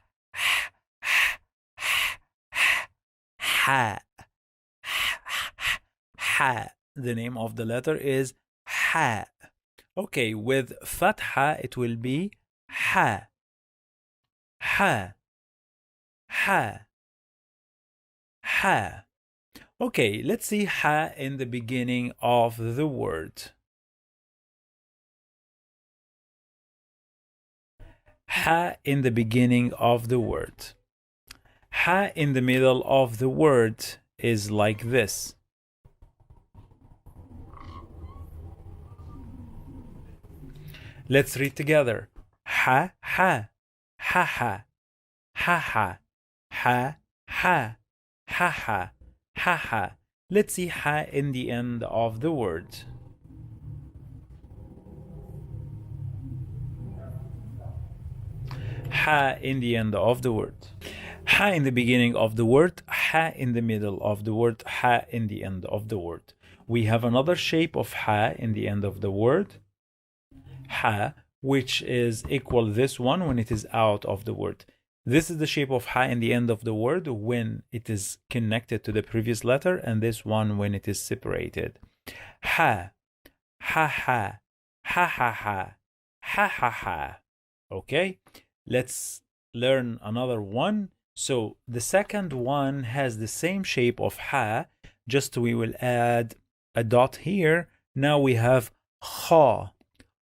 Ha. The name of the letter is ha. Okay, with fatha it will be ha. Ha. Ha. Ha. Okay, let's see ha in the beginning of the word. Ha in the beginning of the word. Ha in the middle of the word is like this. Let's read together. Ha, ha, ha, ha, ha, ha, ha, ha, ha, ha, ha, ha. Let's see ha in the end of the word. Ha in the end of the word. Ha in the beginning of the word, ha in the middle of the word, ha in the end of the word. We have another shape of ha in the end of the word. Ha, which is equal this one when it is out of the word. This is the shape of ha in the end of the word when it is connected to the previous letter, and this one when it is separated. Ha, ha, ha, ha, ha, ha, ha, ha, ha. Okay, let's learn another one. So the second one has the same shape of ha, just we will add a dot here. Now we have kha.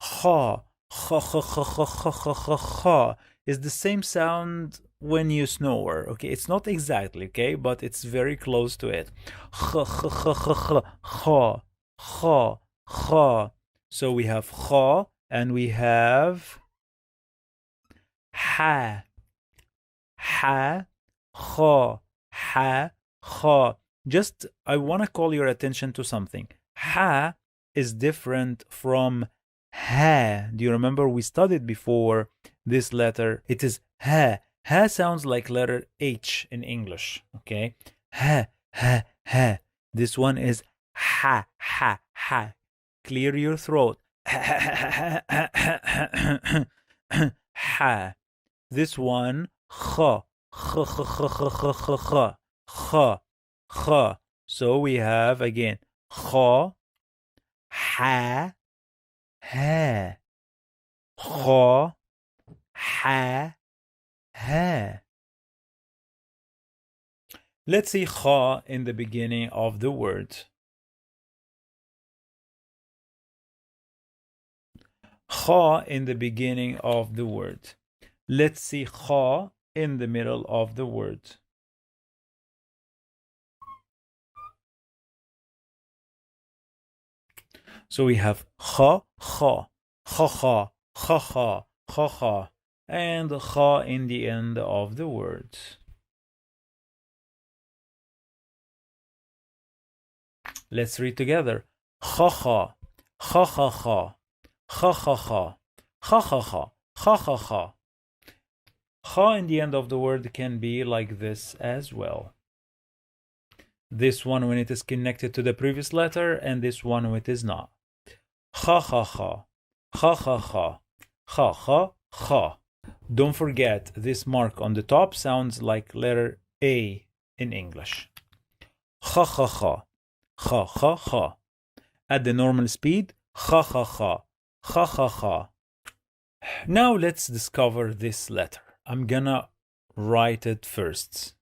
Kha, kha, kha, kha, kha, kha, kha, kha, kha is the same sound when you snore. Okay, it's not exactly, okay, but it's very close to it. Kha, kha, kha, kha, kha, kha, kha, kha. So we have kha and we have ha. ha, kha, ha, kha. Just, I want to call your attention to something. Ha is different from ha. Do you remember we studied before this letter? It is ha. Ha sounds like letter H in English, okay? Ha, ha, ha. This one is ha, ha, ha. Clear your throat. Ha. This one, kha, kha, kha, kha, kha, kha, kha, kha, kha, kha. So we have again, kha, ha, ha, kha, ha, ha. Let's see kha in the beginning of the word. Kha in the beginning of the word. Let's see kha in the middle of the word. So we have kha, kha, kha, kha, kha, kha, kha, kha, and kha in the end of the word. Let's read together. Kha, kha, kha, kha, kha, kha, kha, kha, kha, kha, kha, kha, kha, kha. Kha in the end of the word can be like this as well. This one when it is connected to the previous letter, and this one when it is not. Kha, kha, kha, kha, kha, kha, kha, kha, kha. Don't forget, this mark on the top sounds like letter A in English. Kha, kha, kha, kha, kha, kha. At the normal speed, kha, kha, kha, kha, kha, kha. Now let's discover this letter. I'm gonna write it first.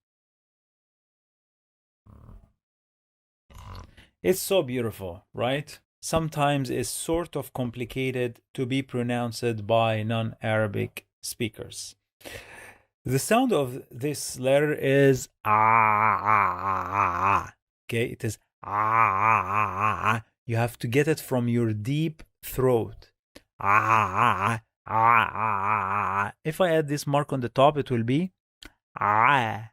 It's so beautiful, right? Sometimes it's sort of complicated to be pronounced by non-Arabic speakers. The sound of this letter is ah. Okay, it is ah. You have to get it from your deep throat. Ah. If I add this mark on the top, it will be ah.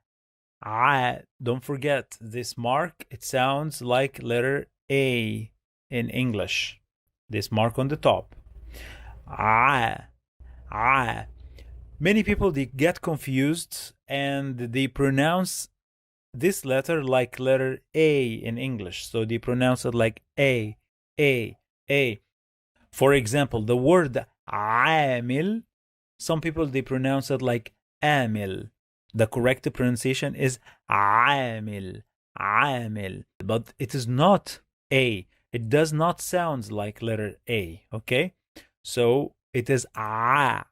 Don't forget this mark. It sounds like letter A in English. This mark on the top. Many people, they get confused and they pronounce this letter like letter A in English. So they pronounce it like A. For example, the word عامل, some people, they pronounce it like amil. The correct pronunciation is عامل. But it is not A. It does not sound like letter A, okay? So it is I'm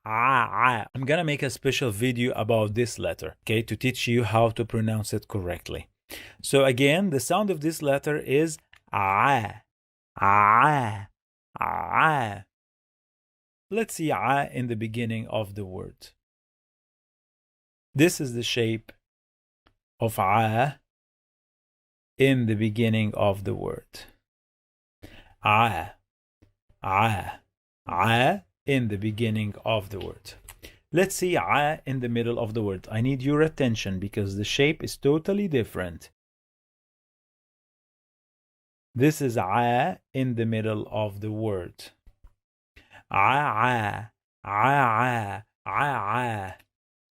gonna make a special video about this letter, okay, to teach you how to pronounce it correctly. So again, the sound of this letter is Let's see in the beginning of the word. This is the shape of in the beginning of the word. In the beginning of the word. Let's see in the middle of the word. I need your attention because the shape is totally different. This is in the middle of the word.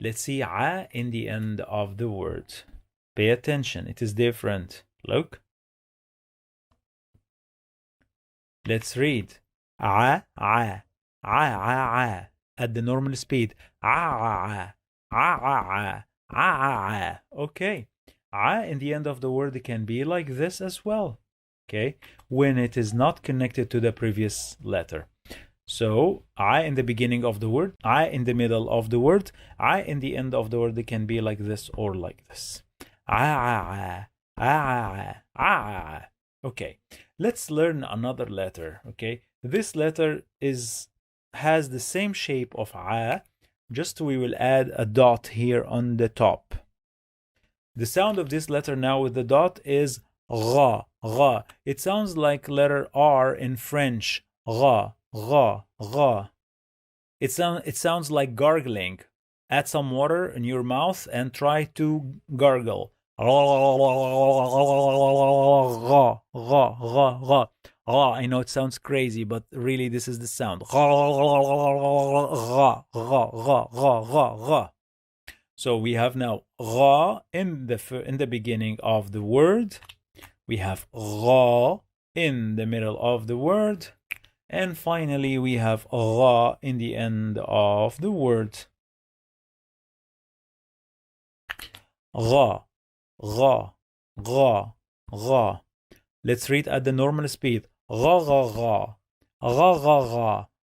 Let's see in the end of the word. Pay attention, it is different. Look. Let's read. At the normal speed. Okay. In the end of the word, it can be like this as well. Okay. When it is not connected to the previous letter. So, in the beginning of the word, in the middle of the word, in the end of the word, it can be like this or like this. Okay, let's learn another letter, okay? This letter has the same shape of just we will add a dot here on the top. The sound of this letter now with the dot is gha. It sounds like letter R in French. Gha. It sounds like gargling. add some water in your mouth and try to gargle. I know it sounds crazy, but really this is the sound. So we have now ra in the beginning of the word. We have ra in the middle of the word. And finally, we have ra in the end of the word. Ra, ra, ra, ra. Let's read at the normal speed. Ra, ra, ra, ra, ra, ra,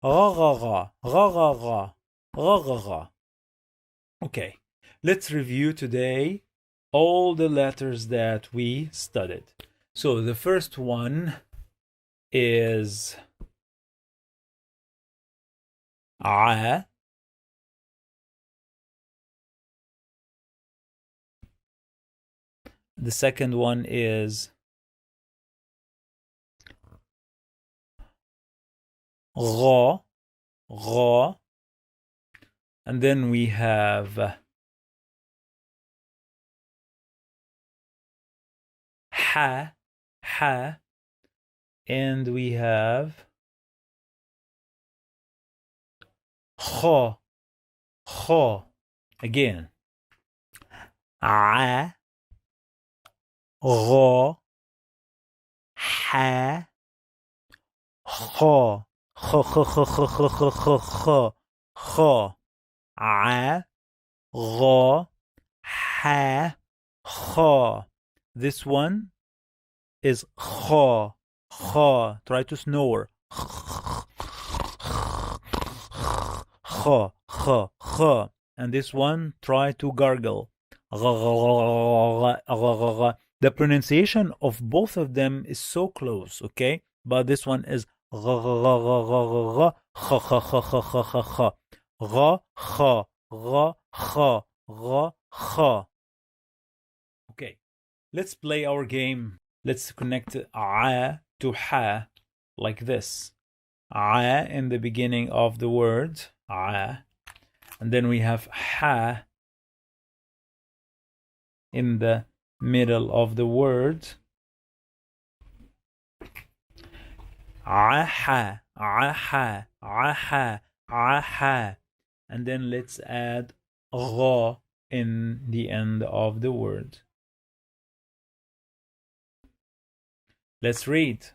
ra, ra, ra, ra, ra, ra, ra, ra, ra. Okay, let's review today all the letters that we studied. So the first one is A. The second one is Ra, Ra. And then we have Ha, Ha. And we have Kha, Kha. Again. A, Ra, Ha, Kha, Kha, Kha, Kha, Kha, Kha, Kha, Kha, Kha, Kha. A, Ra, Ha, Kha. This one is Kha, Kha. Try to snore. Kha, Kha, Kha. And this one, try to gargle. The pronunciation of both of them is so close, okay? But this one is kha, kha. Okay, let's play our game. Let's connect a to ha like this. A in the beginning of the word, a. And then we have ha in the middle of the word. Aha, aha, aha, aha. And then let's add ra in the end of the word. Let's read.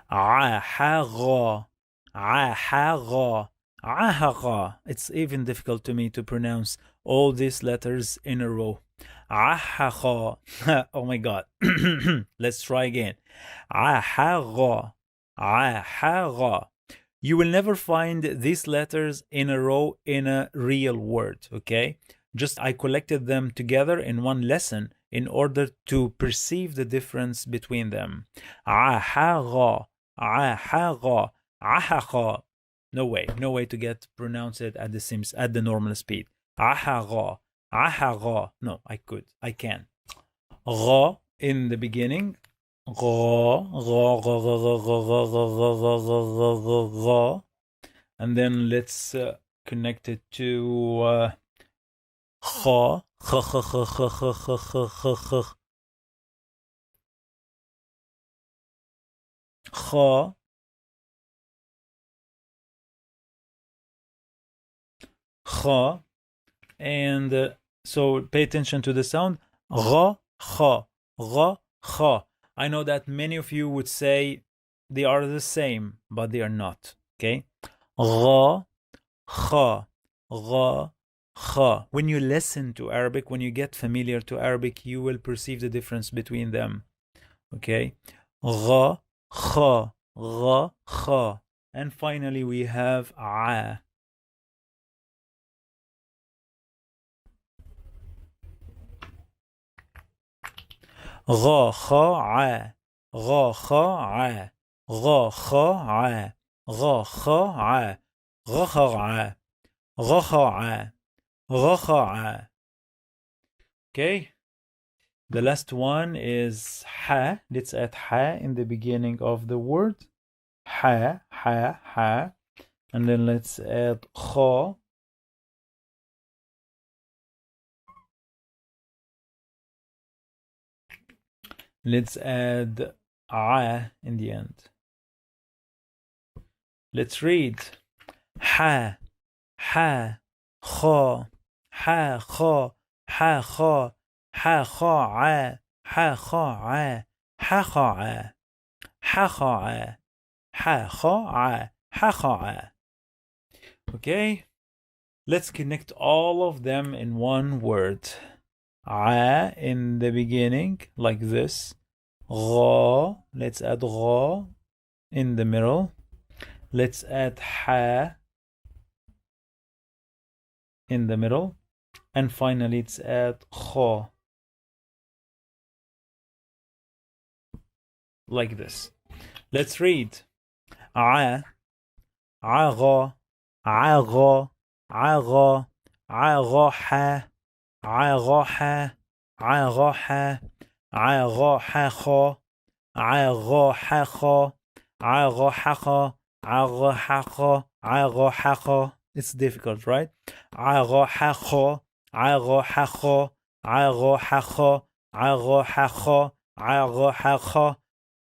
Aha, aha, aha. It's even difficult to me to pronounce all these letters in a row. Aha. Oh my god. Let's try again. Aha. Aha. You will never find these letters in a row in a real word, okay? Just I collected them together in one lesson in order to perceive the difference between them. Aha. Aha. Aha. No way to get pronounced it at the normal speed. Aha. Aha. No, I can. Ra in the beginning. Ra. And then let's connect it to kha. Kha. Kha. And so pay attention to the sound. Ra, kha, ra, kha. I know that many of you would say they are the same, but they are not. Okay? Ra, kha, ra, kha. When you listen to Arabic, when you get familiar to Arabic, you will perceive the difference between them. Okay? Ra, kha, ra, kha. And finally, we have a. غا خا ع غا خا ع غا خا ع غا خا ع غا خا ع غا خا ع غا خا ع. Okay, the last one is ha. Let's add ha in the beginning of the word. Ha. And then let's add kha Let's add a in the end. Let's read. Ha, ha, kha, ha, kha, ha, kha, ha, kha, a, ha, kha, a, ha, kha, a, ha, kha, a, ha, kha, a, ha, kha, a. Okay, let's connect all of them in one word. A in the beginning, like this. Gha, let's add gha in the middle. Let's add ha in the middle. And finally, let's add kha. Like this. Let's read. A, agha, agha, agha, agha, ha, agha, ha, agha, ha, agha, ha, kha, agha, ha, kha, agha, ha, kha, agha, ha, kha, agha, ha, kha. It's difficult, right? Agha, ha, kha, agha, ha, kha, agha, ha, kha, agha, ha, kha, agha, ha, kha.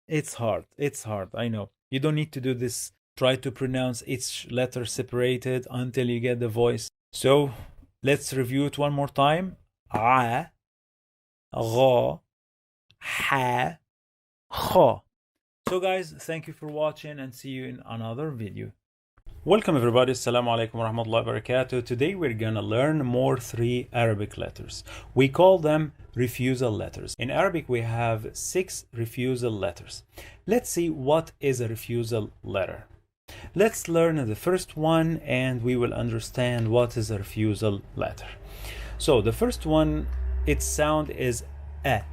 It's hard. It's hard. I know. You don't need to do this. Try to pronounce each letter separated until you get the voice. So let's review it one more time. A, gha, ha, kha. So guys, thank you for watching and see you in another video. Welcome everybody. Assalamu alaikum wa rahmatullahi wa barakatuh. Today we're gonna learn more 3 Arabic letters. We call them refusal letters. In Arabic we have 6 refusal letters. Let's see what is a refusal letter. Let's learn the first one and we will understand what is a refusal letter. So the first one, its sound is a,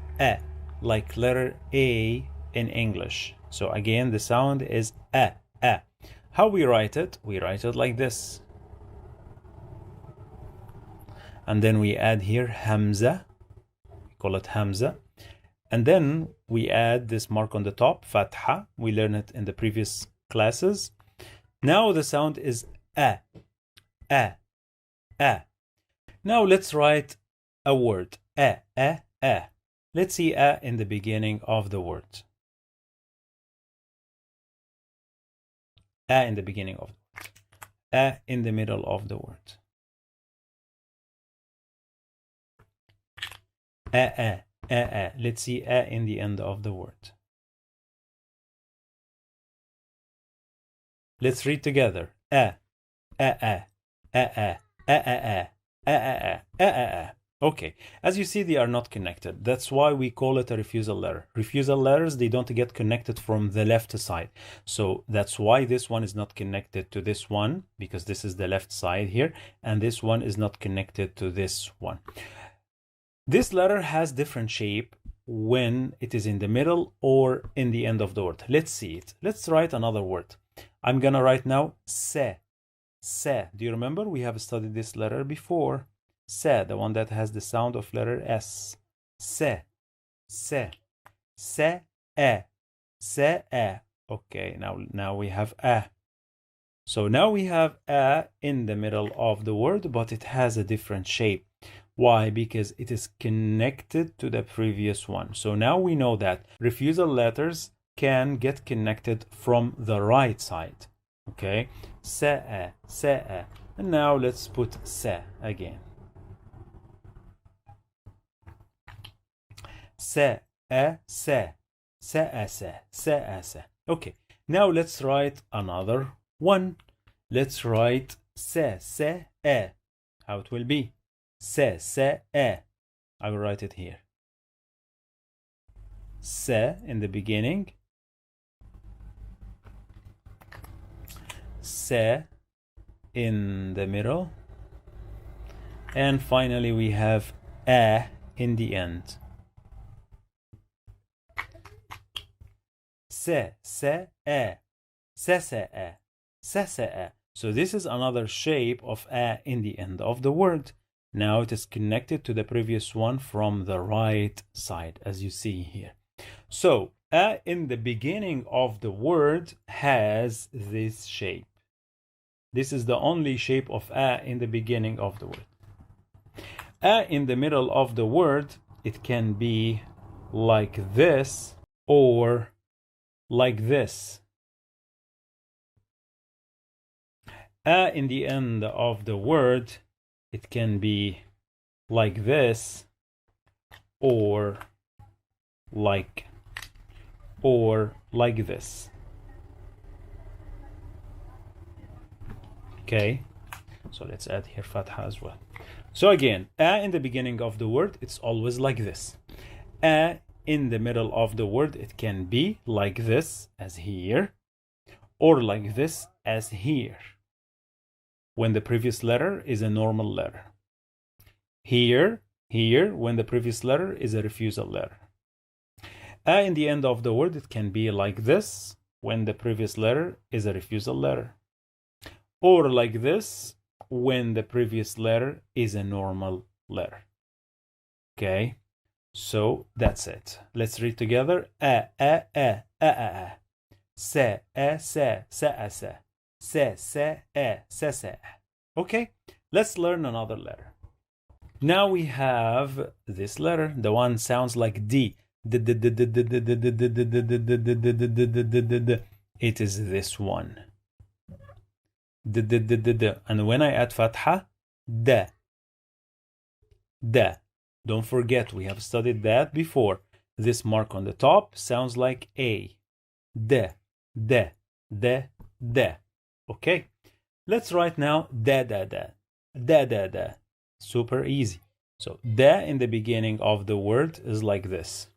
like letter A in English. So again, the sound is a. How we write it? We write it like this. And then we add here Hamza. We call it Hamza. And then we add this mark on the top, Fatha. We learned it in the previous classes. Now the sound is a. Now let's write a word. A. Let's see a in the beginning of the word. A in the beginning of the word. A in the middle of the word. A. Let's see a in the end of the word. Let's read together. A. Okay, as you see, they are not connected. That's why we call it a refusal letter. Refusal letters, they don't get connected from the left side. So that's why this one is not connected to this one, because this is the left side here, and this one is not connected to this one. This letter has different shape when it is in the middle or in the end of the word. Let's see it. Let's write another word. I'm gonna write now se. Do you remember? We have studied this letter before. Se, the one that has the sound of letter S. Se. Okay, now we have a. So now we have a in the middle of the word, but it has a different shape. Why? Because it is connected to the previous one. So now we know that refusal letters can get connected from the right side. Okay, se. And now let's put se again. Se. Okay, now let's write another one. Let's write se. How it will be? Se. I will write it here. Se in the beginning. Se in the middle. And finally we have a in the end. Se. So this is another shape of a in the end of the word. Now it is connected to the previous one from the right side, as you see here. So a in the beginning of the word has this shape. This is the only shape of a in the beginning of the word. A in the middle of the word, it can be like this, or like this. In the end of the word, it can be like this, or like this. Okay, so let's add here fatha as well. So again, in the beginning of the word, it's always like this. In the middle of the word, it can be like this, as here, or like this, as here, when the previous letter is a normal letter. Here, when the previous letter is a refusal letter. In the end of the word, it can be like this, when the previous letter is a refusal letter. Or like this, when the previous letter is a normal letter. Okay, so that's it. Let's read together. Se, se. Okay, let's learn another letter. Now we have this letter. The one sounds like D. It is this one. And when I add fatha, da. Don't forget, we have studied that before. This mark on the top sounds like A. Da. Okay, let's write now da. Super easy. So da in the beginning of the word is like this.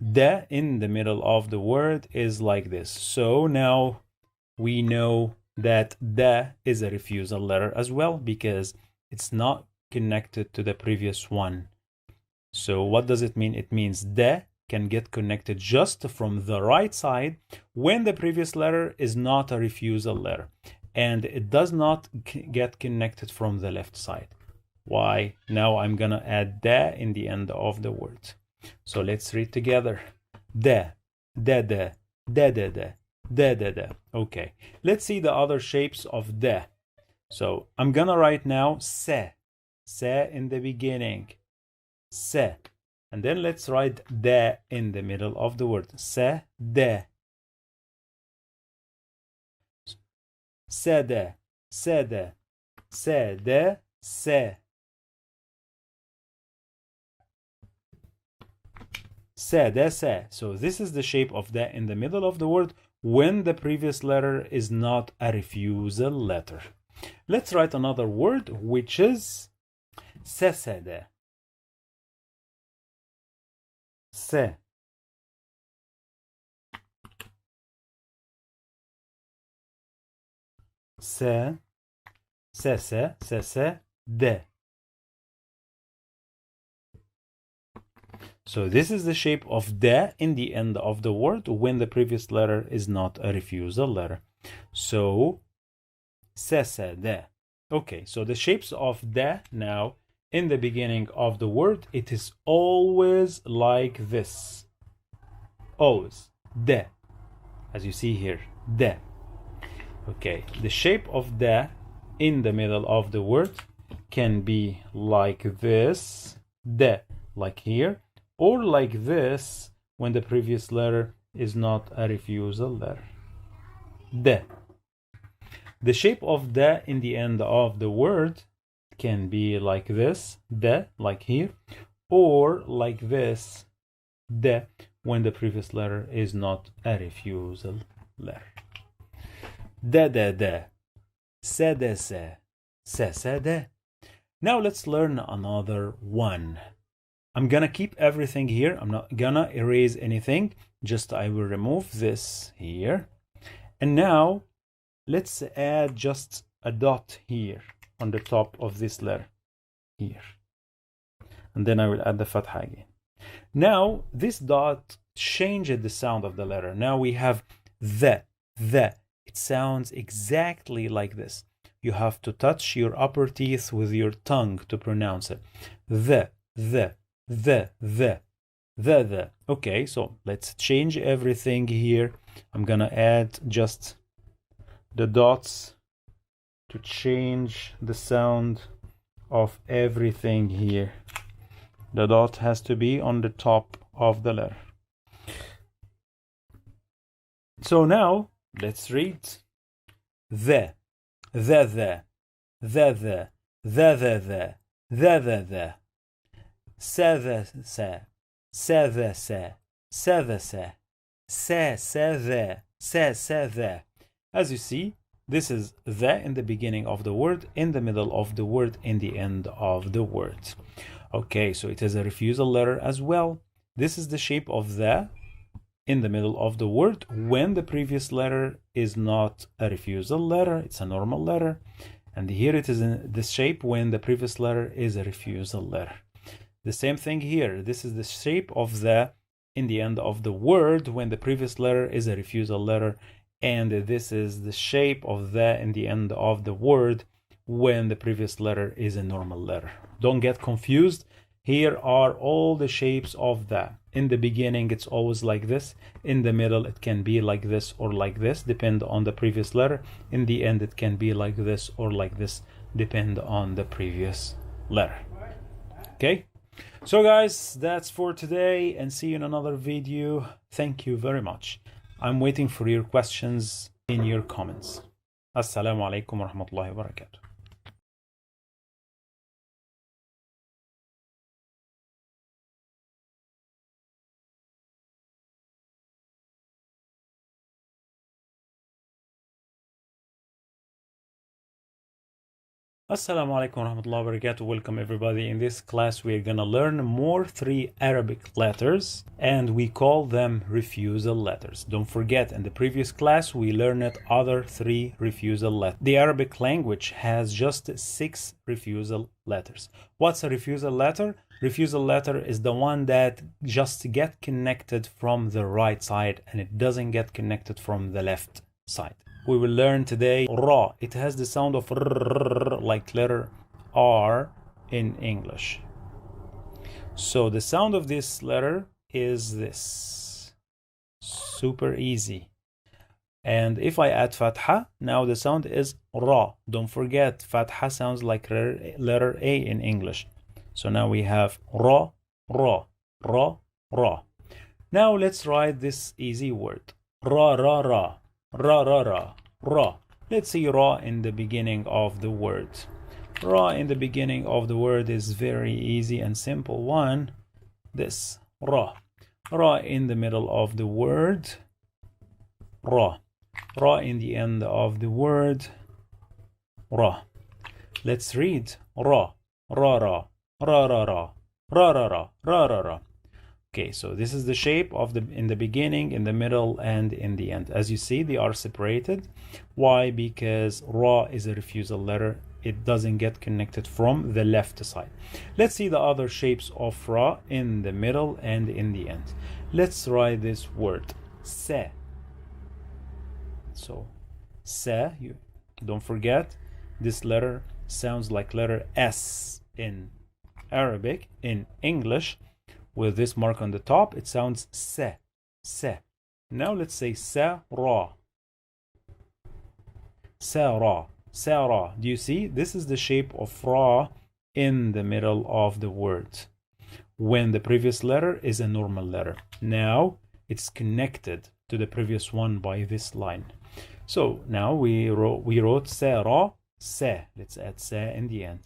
Da in the middle of the word is like this. So now we know that da is a refusal letter as well, because it's not connected to the previous one. So what does it mean? It means da can get connected just from the right side when the previous letter is not a refusal letter, and it does not get connected from the left side. Why? Now I'm gonna add da in the end of the word. So let's read together. Da. Okay, let's see the other shapes of da. So I'm gonna write now se in the beginning, se, and then let's write da in the middle of the word. Se da. Se da. Se. Se. So this is the shape of da in the middle of the word when the previous letter is not a refusal letter. Let's write another word, which is sesede. Se. De. So this is the shape of da in the end of the word when the previous letter is not a refusal letter. So de. Okay, so the shapes of da now in the beginning of the word, it is always like this. Always. Da. As you see here. Da. Okay, the shape of da in the middle of the word can be like this. Da. Like here. Or like this when the previous letter is not a refusal letter. Da. The shape of da in the end of the word can be like this, da, like here, or like this, da, when the previous letter is not a refusal letter. Da. Se da. Now let's learn another one. I'm gonna keep everything here. I'm not gonna erase anything. Just I will remove this here. And now let's add just a dot here on the top of this letter here. And then I will add the fatha again. Now this dot changes the sound of the letter. Now we have the. It sounds exactly like this. You have to touch your upper teeth with your tongue to pronounce it. The. Okay, so let's change everything here. I'm gonna add just the dots to change the sound of everything here. The dot has to be on the top of the letter. So now let's read the, the, the, the. As you see, this is the in the beginning of the word, in the middle of the word, in the end of the word. Okay, so it is a refusal letter as well. This is the shape of the in the middle of the word when the previous letter is not a refusal letter, it's a normal letter. And here it is in the shape when the previous letter is a refusal letter. The same thing here. This is the shape of the in the end of the word when the previous letter is a refusal letter. And this is the shape of the in the end of the word when the previous letter is a normal letter. Don't get confused. Here are all the shapes of the. In the beginning, it's always like this. In the middle, it can be like this or like this, depend on the previous letter. In the end, it can be like this or like this, depend on the previous letter. Okay? So guys, that's for today, and see you in another video. Thank you very much. I'm waiting for your questions in your comments. Assalamu alaikum wa rahmatullahi wa barakatuh. Assalamu alaikum wa rahmatullahi wa barakatuh. Welcome everybody. In this class we are gonna learn more 3 Arabic letters, and we call them refusal letters. Don't forget, in the previous class we learned other 3 refusal letters. The Arabic language has just 6 refusal letters. What's a refusal letter? Refusal letter is the one that just get connected from the right side and it doesn't get connected from the left side. We will learn today ra. It has the sound of r, like letter R in English. So the sound of this letter is this. Super easy. And if I add fatha, now the sound is ra. Don't forget, fatha sounds like letter A in English. So now we have ra, ra, ra, ra. Now let's write this easy word. Ra, ra, ra. Ra, ra, ra, ra. Let's see ra in the beginning of the word. Ra in the beginning of the word is very easy and simple one. This, ra. Ra in the middle of the word. Ra. Ra in the end of the word. Ra. Let's read ra, ra, ra, ra, ra, ra, ra, ra, ra, ra, ra, ra. Okay, so this is the shape of the in the beginning, in the middle, and in the end. As you see, they are separated. Why? Because ra is a refusal letter. It doesn't get connected from the left side. Let's see the other shapes of ra in the middle and in the end. Let's write this word, sa. So, sa, you don't forget, this letter sounds like letter S in Arabic. In English, with this mark on the top, it sounds se, se. Now let's say sa ra. Sa ra, sa ra. Do you see? This is the shape of ra in the middle of the word when the previous letter is a normal letter. Now it's connected to the previous one by this line. So now we wrote sa ra, sa. Let's add sa in the end.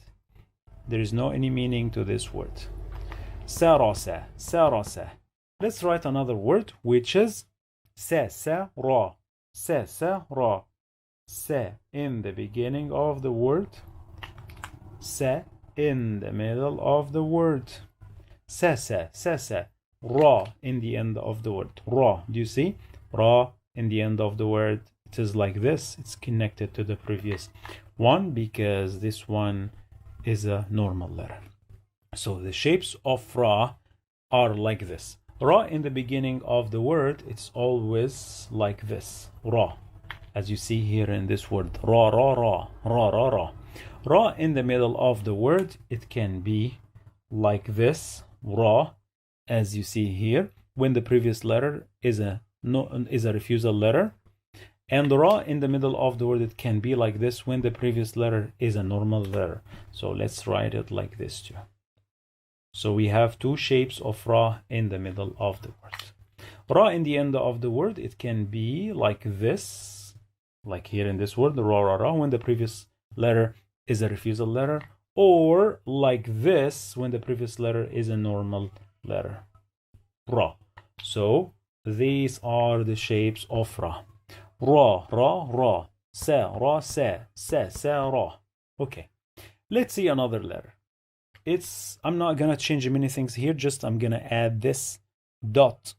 There is no any meaning to this word. Sarasa, sarasa. Let's write another word, which is sa, sa, ra. Sa, sa, ra. Sa in the beginning of the word. Sa in the middle of the word. Sa, sa, sa, sa. Ra in the end of the word. Ra. Do you see? Ra in the end of the word. It is like this. It's connected to the previous one because this one is a normal letter. So the shapes of ra are like this. Ra in the beginning of the word, it's always like this. Ra. As you see here in this word. Ra, ra, ra. Ra, ra, ra. Ra in the middle of the word, it can be like this. Ra. As you see here. When the previous letter is a refusal letter. And ra in the middle of the word, it can be like this when the previous letter is a normal letter. So let's write it like this too. So we have two shapes of ra in the middle of the word. Ra in the end of the word, it can be like this, like here in this word, ra, ra, ra, when the previous letter is a refusal letter, or like this when the previous letter is a normal letter, ra. So these are the shapes of ra. Ra, ra, ra, sa, ra, sa, ra. Okay, let's see another letter. I'm not gonna change many things here, just I'm gonna add this dot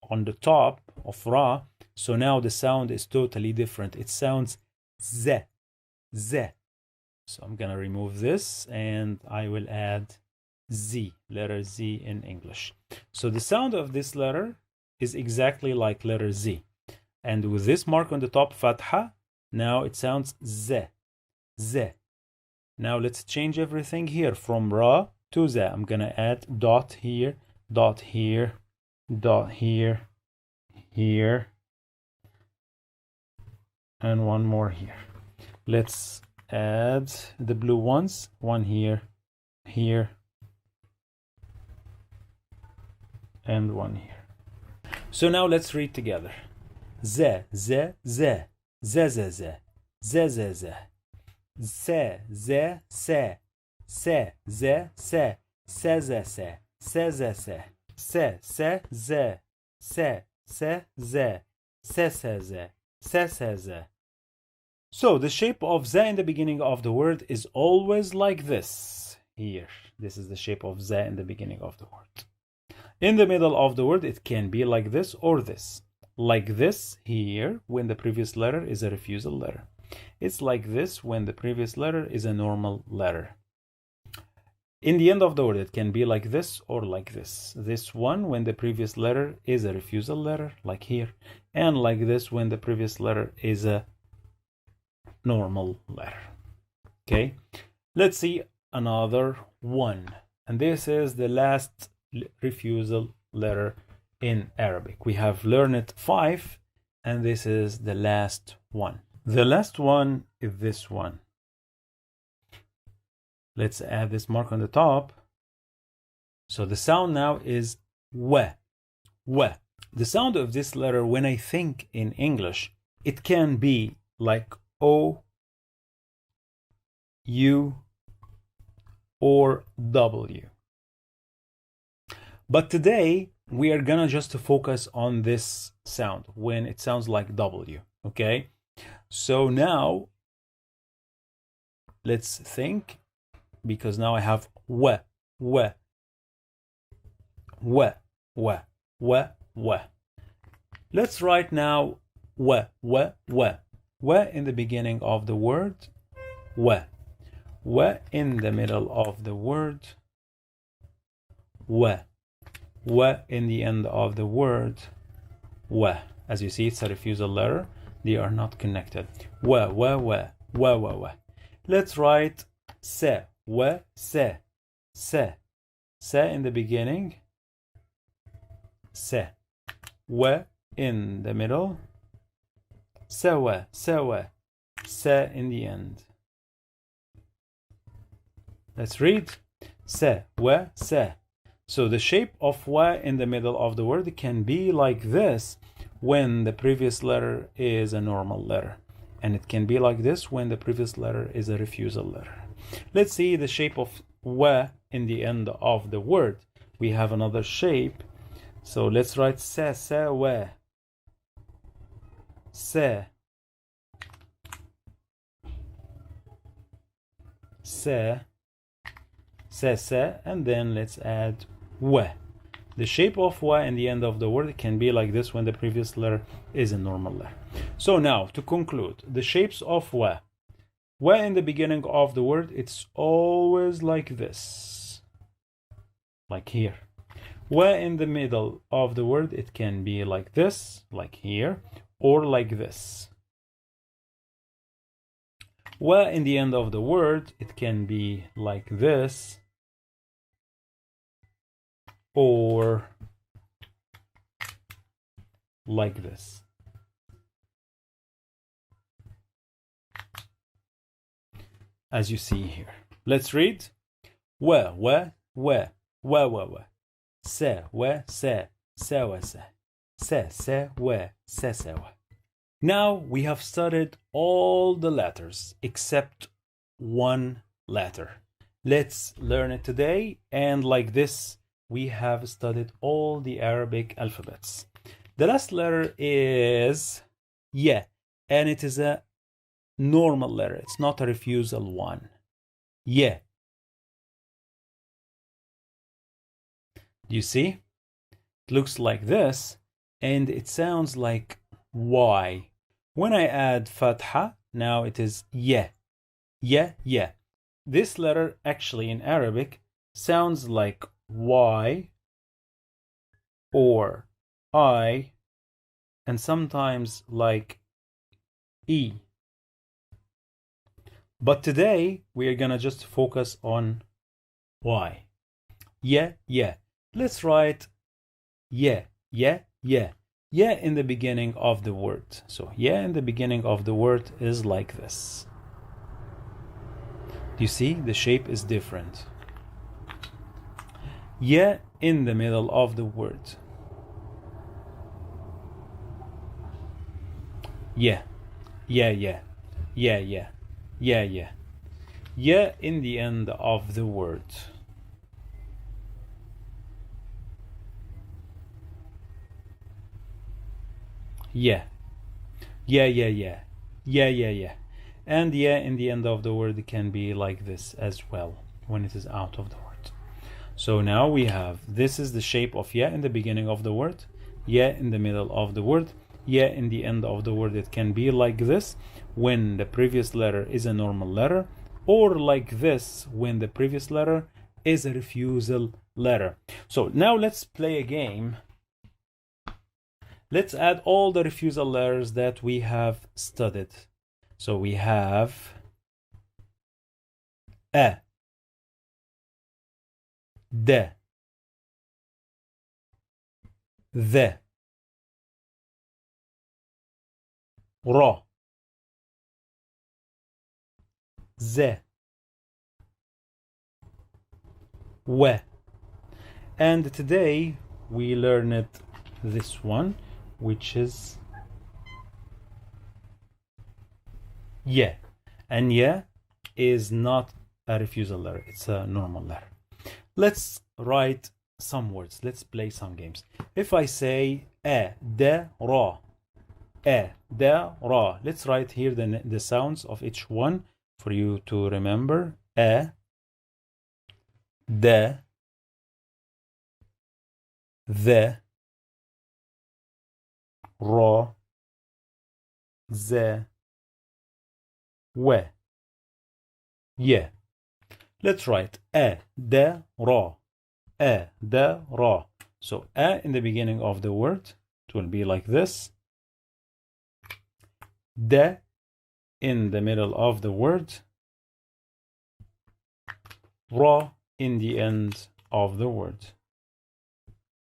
on the top of ra. So now the sound is totally different. It sounds z, z. So I'm gonna remove this and I will add z, letter z in English. So the sound of this letter is exactly like letter z. And with this mark on the top, fatha, now it sounds z, z. Now let's change everything here from ra to z. I'm gonna add dot here, dot here, dot here, here, and one more here. Let's add the blue ones, one here, here, and one here. So now let's read together. Z, z, z, z, z, z, z, z, z. Se, ze, se, se, ze, se, se, ze, se, se, ze, se, se, se, ze, se, se, ze, se, se, ze, se, se, ze. So the shape of ze in the beginning of the word is always like this. Here, this is the shape of ze in the beginning of the word. In the middle of the word, it can be like this or this. Like this here, when the previous letter is a refusal letter. It's like this when the previous letter is a normal letter. In the end of the word, it can be like this or like this. This one when the previous letter is a refusal letter, like here. And like this when the previous letter is a normal letter. Okay, let's see another one. And this is the last refusal letter in Arabic. We have learned 5, and this is the last one. The last one is this one. Let's add this mark on the top. So the sound now is wa, wa. The sound of this letter, when I think in English, it can be like O, U, or W. But today, we are gonna just focus on this sound when it sounds like W, okay? So now, let's think, because now I have wa, wa, wa, wa, wa, wa. Let's write now wa, wa, wa. Wa in the beginning of the word, wa. Wa in the middle of the word, wa. Wa in the end of the word, wa. As you see, it's a refusal letter. They are not connected. Wa, wa, wa, wa, wa, wa. Let's write se, wa, se, se. Se in the beginning, se. Wa in the middle, sewa, sewa. Se in the end. Let's read se, wa, se. So the shape of wa in the middle of the word can be like this when the previous letter is a normal letter. And it can be like this when the previous letter is a refusal letter. Let's see the shape of wa in the end of the word. We have another shape. So let's write se, se, wa. Se. Se. Se, se. And then let's add wa. The shape of wa in the end of the word can be like this when the previous letter is a normal letter. So now, to conclude, the shapes of wa. Wa in the beginning of the word, it's always like this. Like here. Wa in the middle of the word, it can be like this, like here, or like this. Wa in the end of the word, it can be like this, or like this. As you see here. Let's read. Wa, wa, wa. wa wa wa, se wa se, se wa se wa se wa. Now we have studied all the letters except one letter. Let's learn it today, and like this we have studied all the Arabic alphabets. The last letter is yeah, and it is a normal letter. It's not a refusal one. Yeah. You see? It looks like this, and it sounds like Y. When I add fatha, now it is yeah. Yeah, yeah. This letter actually in Arabic sounds like Y or I, and sometimes like E. But today we are gonna just focus on Y. Yeah, yeah. Let's write yeah, yeah, yeah. Yeah in the beginning of the word. So yeah in the beginning of the word is like this. You see, the shape is different. Yeah in the middle of the word. Yeah, yeah, yeah, yeah, yeah, yeah, yeah. Yeah in the end of the word. Yeah, yeah, yeah, yeah, yeah, yeah, yeah. And yeah in the end of the word can be like this as well when it is out of the word. So now we have, this is the shape of yeah in the beginning of the word, yeah in the middle of the word, yeah in the end of the word. It can be like this when the previous letter is a normal letter, or like this when the previous letter is a refusal letter. So now let's play a game. Let's add all the refusal letters that we have studied. So we have a, de, the, ra, ze, we. And today we learned this one, which is yeah. And yeah is not a refusal letter, it's a normal letter. Let's write some words. Let's play some games. If I say a, de, ra, a, de, ra, let's write here the sounds of each one for you to remember. A, de, the, ra, ze, we. Yeah. Let's write a, de, ra, a, de, ra. So a in the beginning of the word, it will be like this. De in the middle of the word. Ra in the end of the word.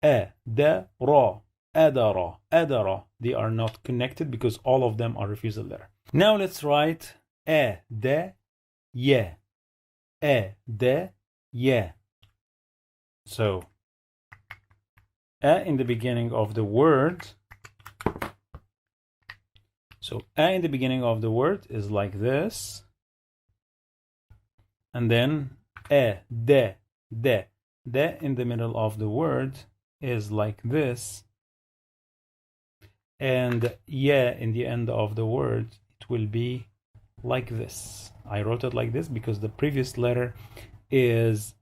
A, de, ra, adara, adara. They are not connected because all of them are refusal letter. Now let's write a, de, ye. A, de, ye. So a in the beginning of the word. So a in the beginning of the word is like this. And then a, de, de. De in the middle of the word is like this. And yeah in the end of the word, it will be like this. I wrote it like this because the previous letter is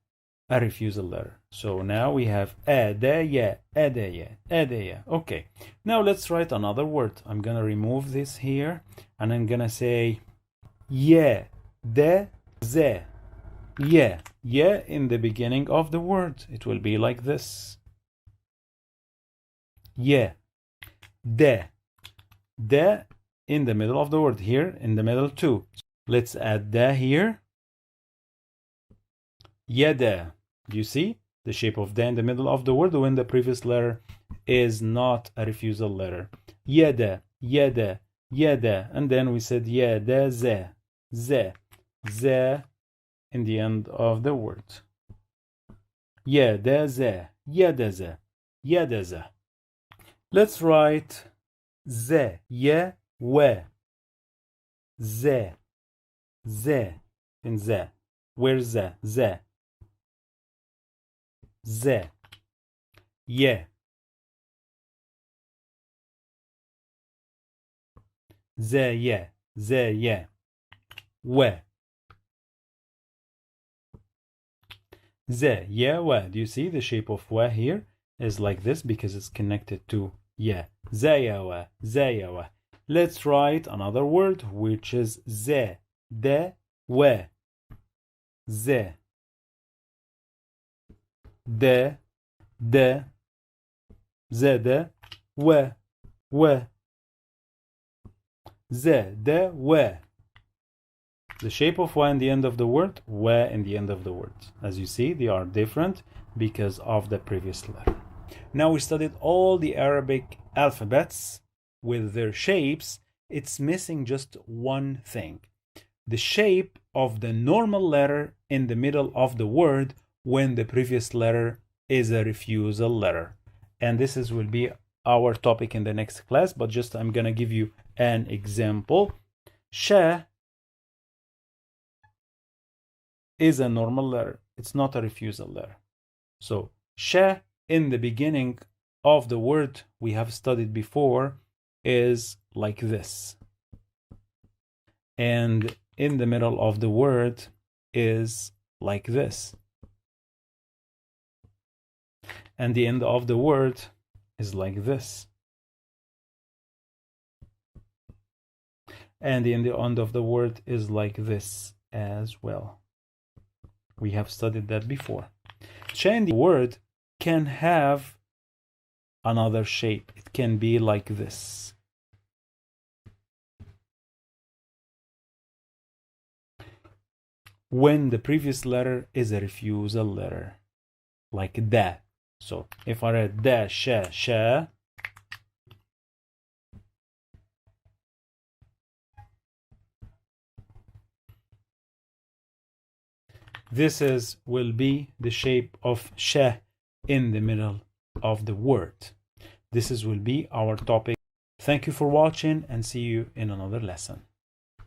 a refusal letter. So now we have a, de, ye, a, de, ye, a, de, ye. Okay, now let's write another word. I'm gonna remove this here and I'm gonna say ye, de, ze. Yeah, yeah in the beginning of the word. It will be like this. Yeah. De. De in the middle of the word. Here in the middle too. Let's add de here. Yada. Do you see the shape of de in the middle of the word when the previous letter is not a refusal letter? Yada, yada, yada. And then we said yada, ze, ze, ze in the end of the word. يدز يدز يدز. Let's write Z, Y, W. Z, Z, in Z. Where's Z? Z. Z. Y. Z, Y. Z, Y. W. Z, Y, W. Do you see the shape of W here is like this because it's connected to Y. Z, Y, W. Z, Y, W. Let's write another word which is Z, D, W. Z, D, D, Z, D, W, W. Z, D, W. The shape of Y in the end of the word, W in the end of the word. As you see, they are different because of the previous letter. Now we studied all the Arabic alphabets with their shapes. It's missing just one thing. The shape of the normal letter in the middle of the word when the previous letter is a refusal letter. And this will be our topic in the next class, but just I'm gonna give you an example. Sha is a normal letter. It's not a refusal letter. So sha in the beginning of the word we have studied before is like this. And in the middle of the word is like this. And the end of the word is like this. And the end of the word is like this as well. We have studied that before. Sha in the word can have another shape. It can be like this. When the previous letter is a refusal letter, like da. So if I read da, sha, sha, this will be the shape of sha in the middle of the word. This will be our topic. Thank you for watching and see you in another lesson.